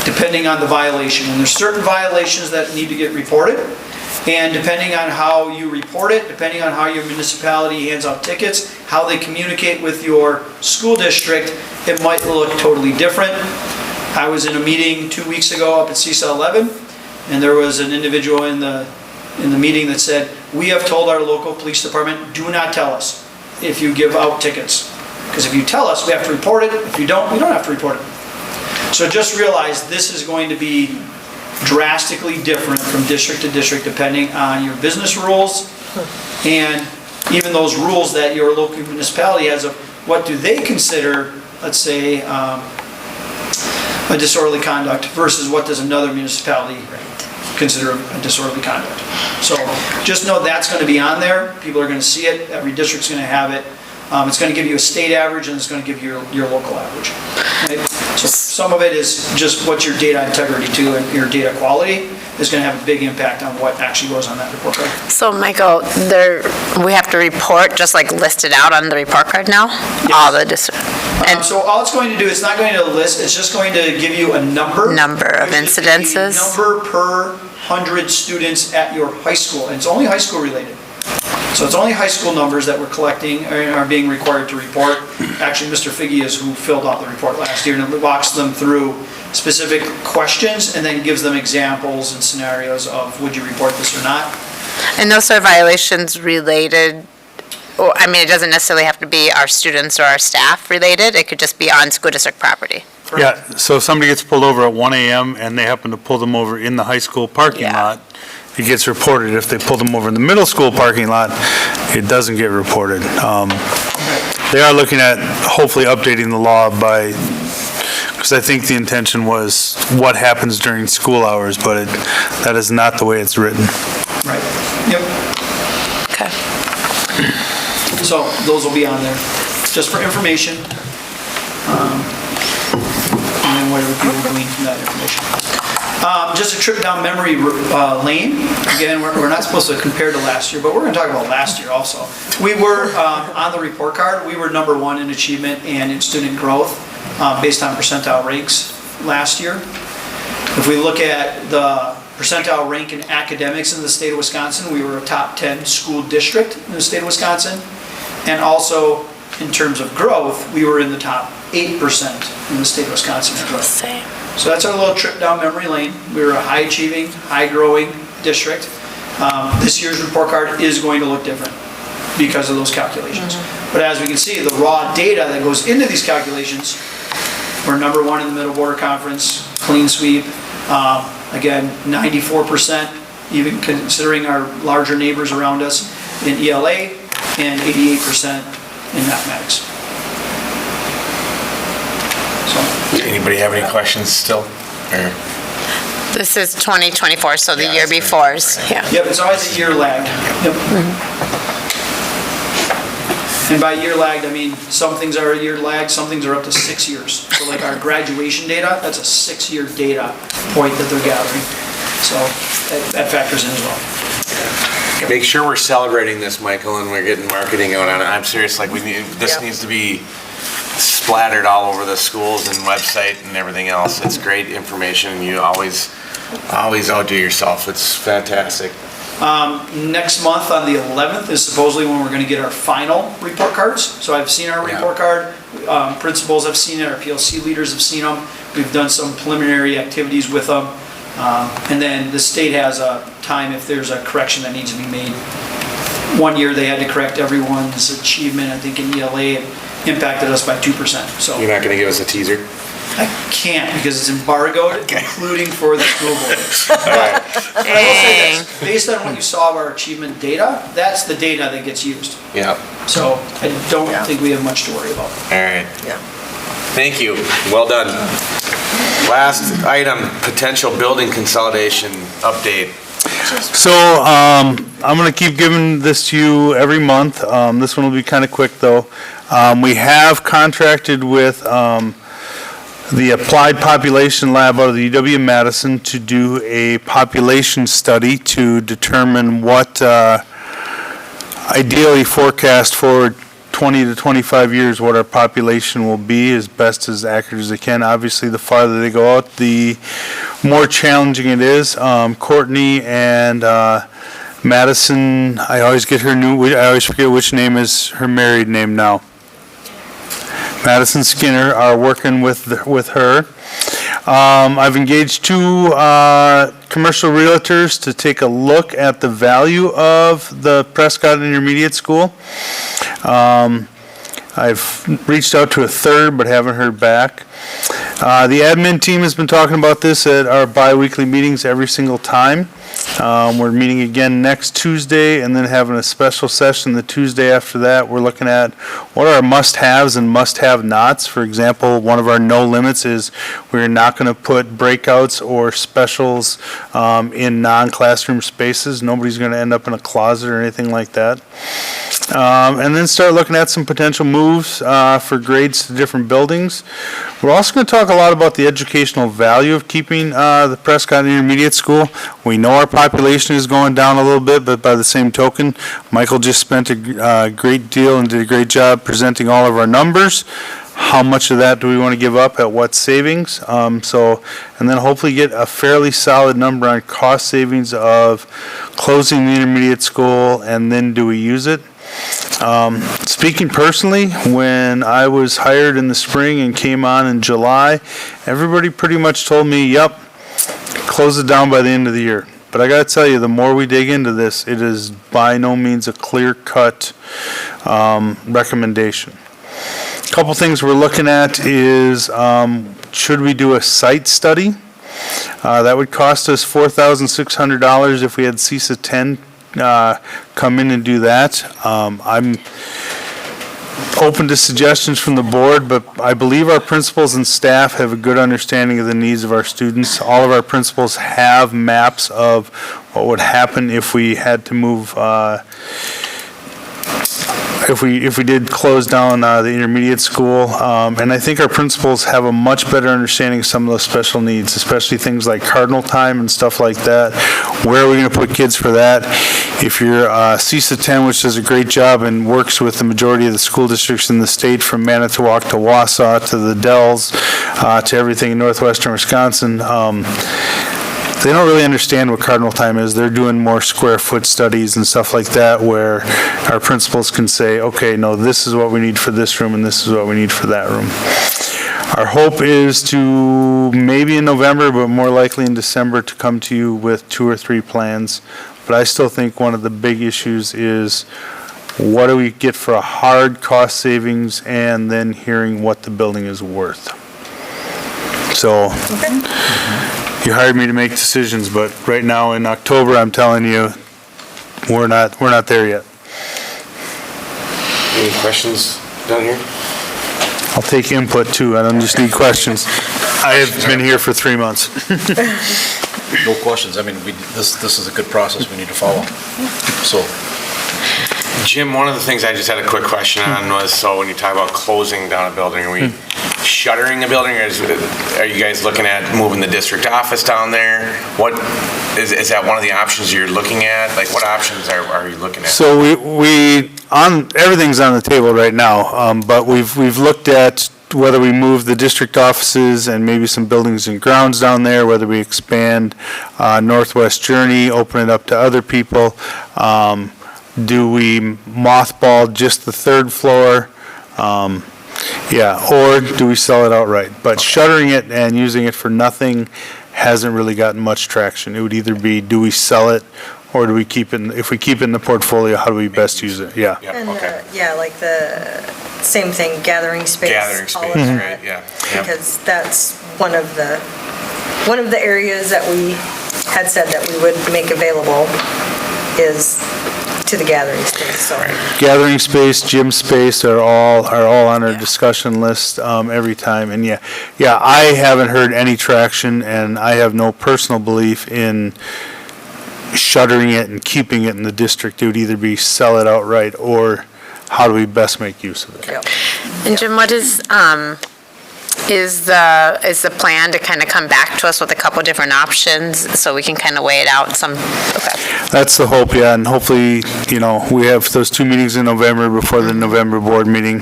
depending on the violation. And there's certain violations that need to get reported. And depending on how you report it, depending on how your municipality hands out tickets, how they communicate with your school district, it might look totally different. I was in a meeting 2 weeks ago up at CISA 11, and there was an individual in the meeting that said, we have told our local police department, do not tell us if you give out tickets. Because if you tell us, we have to report it. If you don't, we don't have to report it. So just realize this is going to be drastically different from district to district depending on your business rules and even those rules that your local municipality has of what do they consider, let's say, a disorderly conduct versus what does another municipality consider a disorderly conduct. So just know that's going to be on there. People are going to see it. Every district's going to have it. It's going to give you a state average and it's going to give you your local average. Right? So some of it is just what's your data integrity to and your data quality is going to have a big impact on what actually goes on that report card. So Michael, we have to report just like listed out on the report card now? Yes. All the district. So all it's going to do, it's not going to list, it's just going to give you a number. Number of incidences. Number per 100 students at your high school, and it's only high school related. So it's only high school numbers that we're collecting are being required to report. Actually, Mr. Figge is who filled out the report last year, and it walks them through specific questions and then gives them examples and scenarios of would you report this or not. And those are violations related, or, I mean, it doesn't necessarily have to be our students or our staff related, it could just be on school district property. Yeah, so if somebody gets pulled over at 1 AM and they happen to pull them over in the high school parking lot, it gets reported. If they pull them over in the middle school parking lot, it doesn't get reported. They are looking at hopefully updating the law by, because I think the intention was what happens during school hours, but that is not the way it's written. Right, yep. Okay. So those will be on there, just for information. And then whatever people glean from that information. Just a trip down memory lane. Again, we're not supposed to compare to last year, but we're going to talk about last year also. We were, on the report card, we were #1 in achievement and in student growth based on percentile ranks last year. If we look at the percentile rank in academics in the state of Wisconsin. We were a top 10 school district in the state of Wisconsin. And also, in terms of growth, we were in the top 8% in the state of Wisconsin in growth. So that's our little trip down memory lane. We were a high-achieving, high-growing district. This year's report card is going to look different because of those calculations. But as we can see, the raw data that goes into these calculations, we're number one in the Middle Border Conference, clean sweep. Again, 94%, even considering our larger neighbors around us in ELA, and 88% in mathematics. So, Anybody have any questions still? Or- This is 2024, so the year before's, yeah. Yep, it's always a year lag. Yep. And by year lagged, I mean some things are a year lag, some things are up to 6 years. So like our graduation data, that's a 6-year data point that they're gathering. So that factors in as well. Make sure we're celebrating this, Michael, and we're getting marketing out on it. I'm serious, like this needs to be splattered all over the schools and website and everything else. It's great information. You always outdo yourself. It's fantastic. Next month on the 11th is supposedly when we're going to get our final report cards. So I've seen our report card. Principals have seen it. Our PLC leaders have seen them. We've done some preliminary activities with them. And then the state has a time if there's a correction that needs to be made. One year they had to correct everyone's achievement, I think in ELA, it impacted us by 2%. So You're not going to give us a teaser? I can't because it's embargoed, including for the school board. Right. But I will say this, based on what you saw of our achievement data, that's the data that gets used. Yeah. So I don't think we have much to worry about. All right. Thank you. Well done. Last item, potential building consolidation update. So I'm going to keep giving this to you every month. This one will be kind of quick, though. We have contracted with the Applied Population Lab out of the UW-Madison to do a population study to determine what ideally forecast for 20 to 25 years what our population will be as best as accurate as they can. Obviously, the farther they go out, the more challenging it is. Courtney and Madison, I always forget which name is her married name now. Madison Skinner are working with her. I've engaged 2 commercial realtors to take a look at the value of the Prescott Intermediate School. I've reached out to a third but haven't heard back. The admin team has been talking about this at our bi-weekly meetings every single time. We're meeting again next Tuesday and then having a special session the Tuesday after that. We're looking at what are our must-haves and must-have-nots. For example, one of our no limits is we're not going to put breakouts or specials in non-classroom spaces. Nobody's going to end up in a closet or anything like that. And then start looking at some potential moves for grades to different buildings. We're also going to talk a lot about the educational value of keeping the Prescott Intermediate School. We know our population is going down a little bit, but by the same token, Michael just spent a great deal and did a great job presenting all of our numbers. How much of that do we want to give up at what savings? And then hopefully get a fairly solid number on cost savings of closing the intermediate school, and then do we use it? Speaking personally, when I was hired in the spring and came on in July, everybody pretty much told me, yep, close it down by the end of the year. But I got to tell you, the more we dig into this, it is by no means a clear-cut recommendation. A couple things we're looking at is, should we do a site study? That would cost us $4,600 if we had CESA 10 come in and do that. I'm open to suggestions from the board, but I believe our principals and staff have a good understanding of the needs of our students. All of our principals have maps of what would happen if we had to move, if we did close down the intermediate school. And I think our principals have a much better understanding of some of those special needs, especially things like cardinal time and stuff like that. Where are we going to put kids for that? If you're CESA 10, which does a great job and works with the majority of the school districts in the state, from Manitowoc to Wausau to the Dells to everything in northwestern Wisconsin, they don't really understand what cardinal time is. They're doing more square foot studies and stuff like that, where our principals can say, okay, no, this is what we need for this room and this is what we need for that room. Our hope is to, maybe in November, but more likely in December, to come to you with 2 or 3 plans. But I still think one of the big issues is, what do we get for a hard cost savings, and then hearing what the building is worth. So, you hired me to make decisions, but right now in October, I'm telling you, we're not there yet. Any questions down here? I'll take input too, I don't just need questions. I have been here for 3 months. No questions. I mean, this is a good process we need to follow. So, Jim, one of the things I just had a quick question on was, so when you talk about closing down a building, are we shuttering a building, or are you guys looking at moving the district office down there? What, is that one of the options you're looking at? Like, what options are you looking at? So everything's on the table right now, but we've looked at whether we move the district offices and maybe some buildings and grounds down there, whether we expand Northwest Journey, open it up to other people. Do we mothball just the 3rd floor? Or do we sell it outright? But shuttering it and using it for nothing hasn't really gotten much traction. It would either be, do we sell it, or do we keep it, if we keep it in the portfolio, how do we best use it? Yeah. And, like the same thing, gathering space. Gathering all of space, that, right, yeah. Because that's one of the areas that we had said that we would make available is to the gathering space, so. Gathering space, gym space are all on our discussion list every time. And I haven't heard any traction, and I have no personal belief in shuttering it and keeping it in the district. It would either be sell it outright, or how do we best make use of it? Yep. And Jim, what is the plan to kind of come back to us with a couple different options so we can kind of weigh it out? That's the hope, and hopefully, we have those 2 meetings in November before the November board meeting.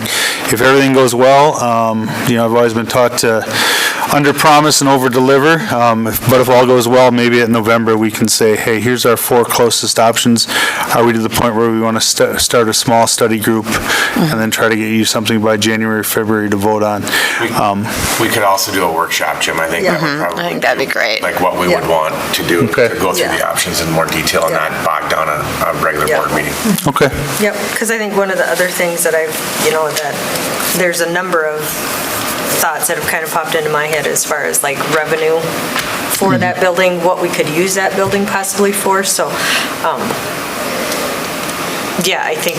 If everything goes well, I've always been taught to under-promise and over-deliver, but if all goes well, maybe at November we can say, hey, here's our 4 closest options. Are we to the point where we want to start a small study group and then try to get you something by January, February to vote on? We could also do a workshop, Jim. I think that would probably. I think that'd be great. Like what we would want to do, to go through the options in more detail and not bog down a regular board meeting. Okay. Yep, because I think one of the other things that that there's a number of thoughts that have kind of popped into my head as far as like revenue for that building, what we could use that building possibly for. So, I think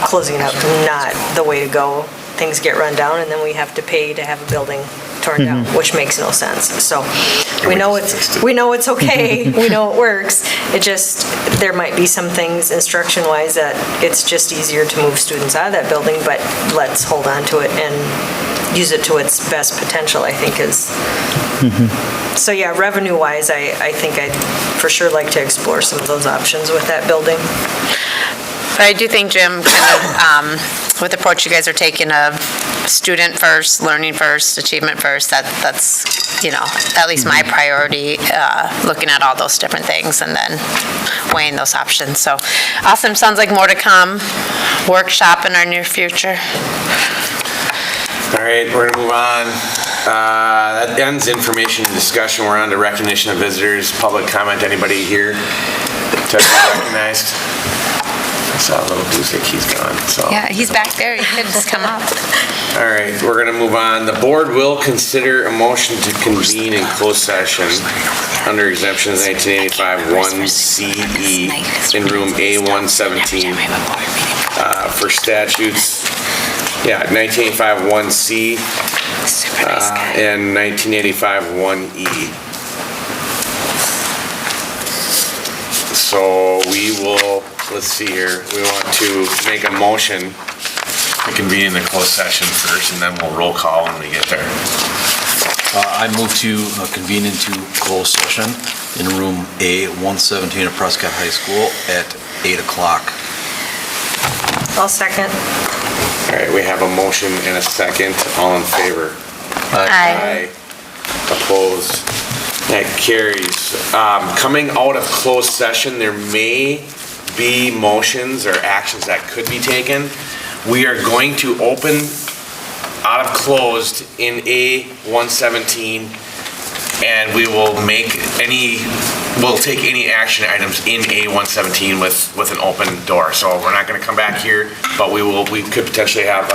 closing it up is not the way to go. Things get run down, and then we have to pay to have a building torn down, which makes no sense. So we know it's okay, we know it works. It just, there might be some things instruction-wise that it's just easier to move students out of that building, but let's hold on to it and use it to its best potential, I think is. So revenue-wise, I think I'd for sure like to explore some of those options with that building. But I do think, Jim, kind of with the approach you guys are taking of student first, learning first, achievement first, that's, at least my priority, looking at all those different things and then weighing those options. So, awesome. Sounds like more to come. Workshop in our near future. All right, we're going to move on. That ends information and discussion. We're on to recognition of visitors, public comment. Anybody here to be recognized? I saw a little goose like he's gone. So. Yeah, he's back there. He could just come up. All right, we're going to move on. The board will consider a motion to convene in closed session under exemptions 1985 1CE in room A117 for statutes. 1985 1C and 1985 1E. So we will, let's see here, we want to make a motion to convene in the closed session first, and then we'll roll call when we get there. I move to convene into closed session in room A117 at Prescott High School at 8 o'clock. I'll second. All right, we have a motion and a second. All in favor? Aye. Opposed? That carries. Coming out of closed session, there may be motions or actions that could be taken. We are going to open out of closed in A117, and we will we'll take any action items in A117 with an open door. So we're not going to come back here, but we could potentially have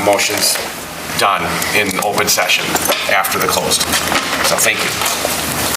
motions done in open session after the closed. So thank you.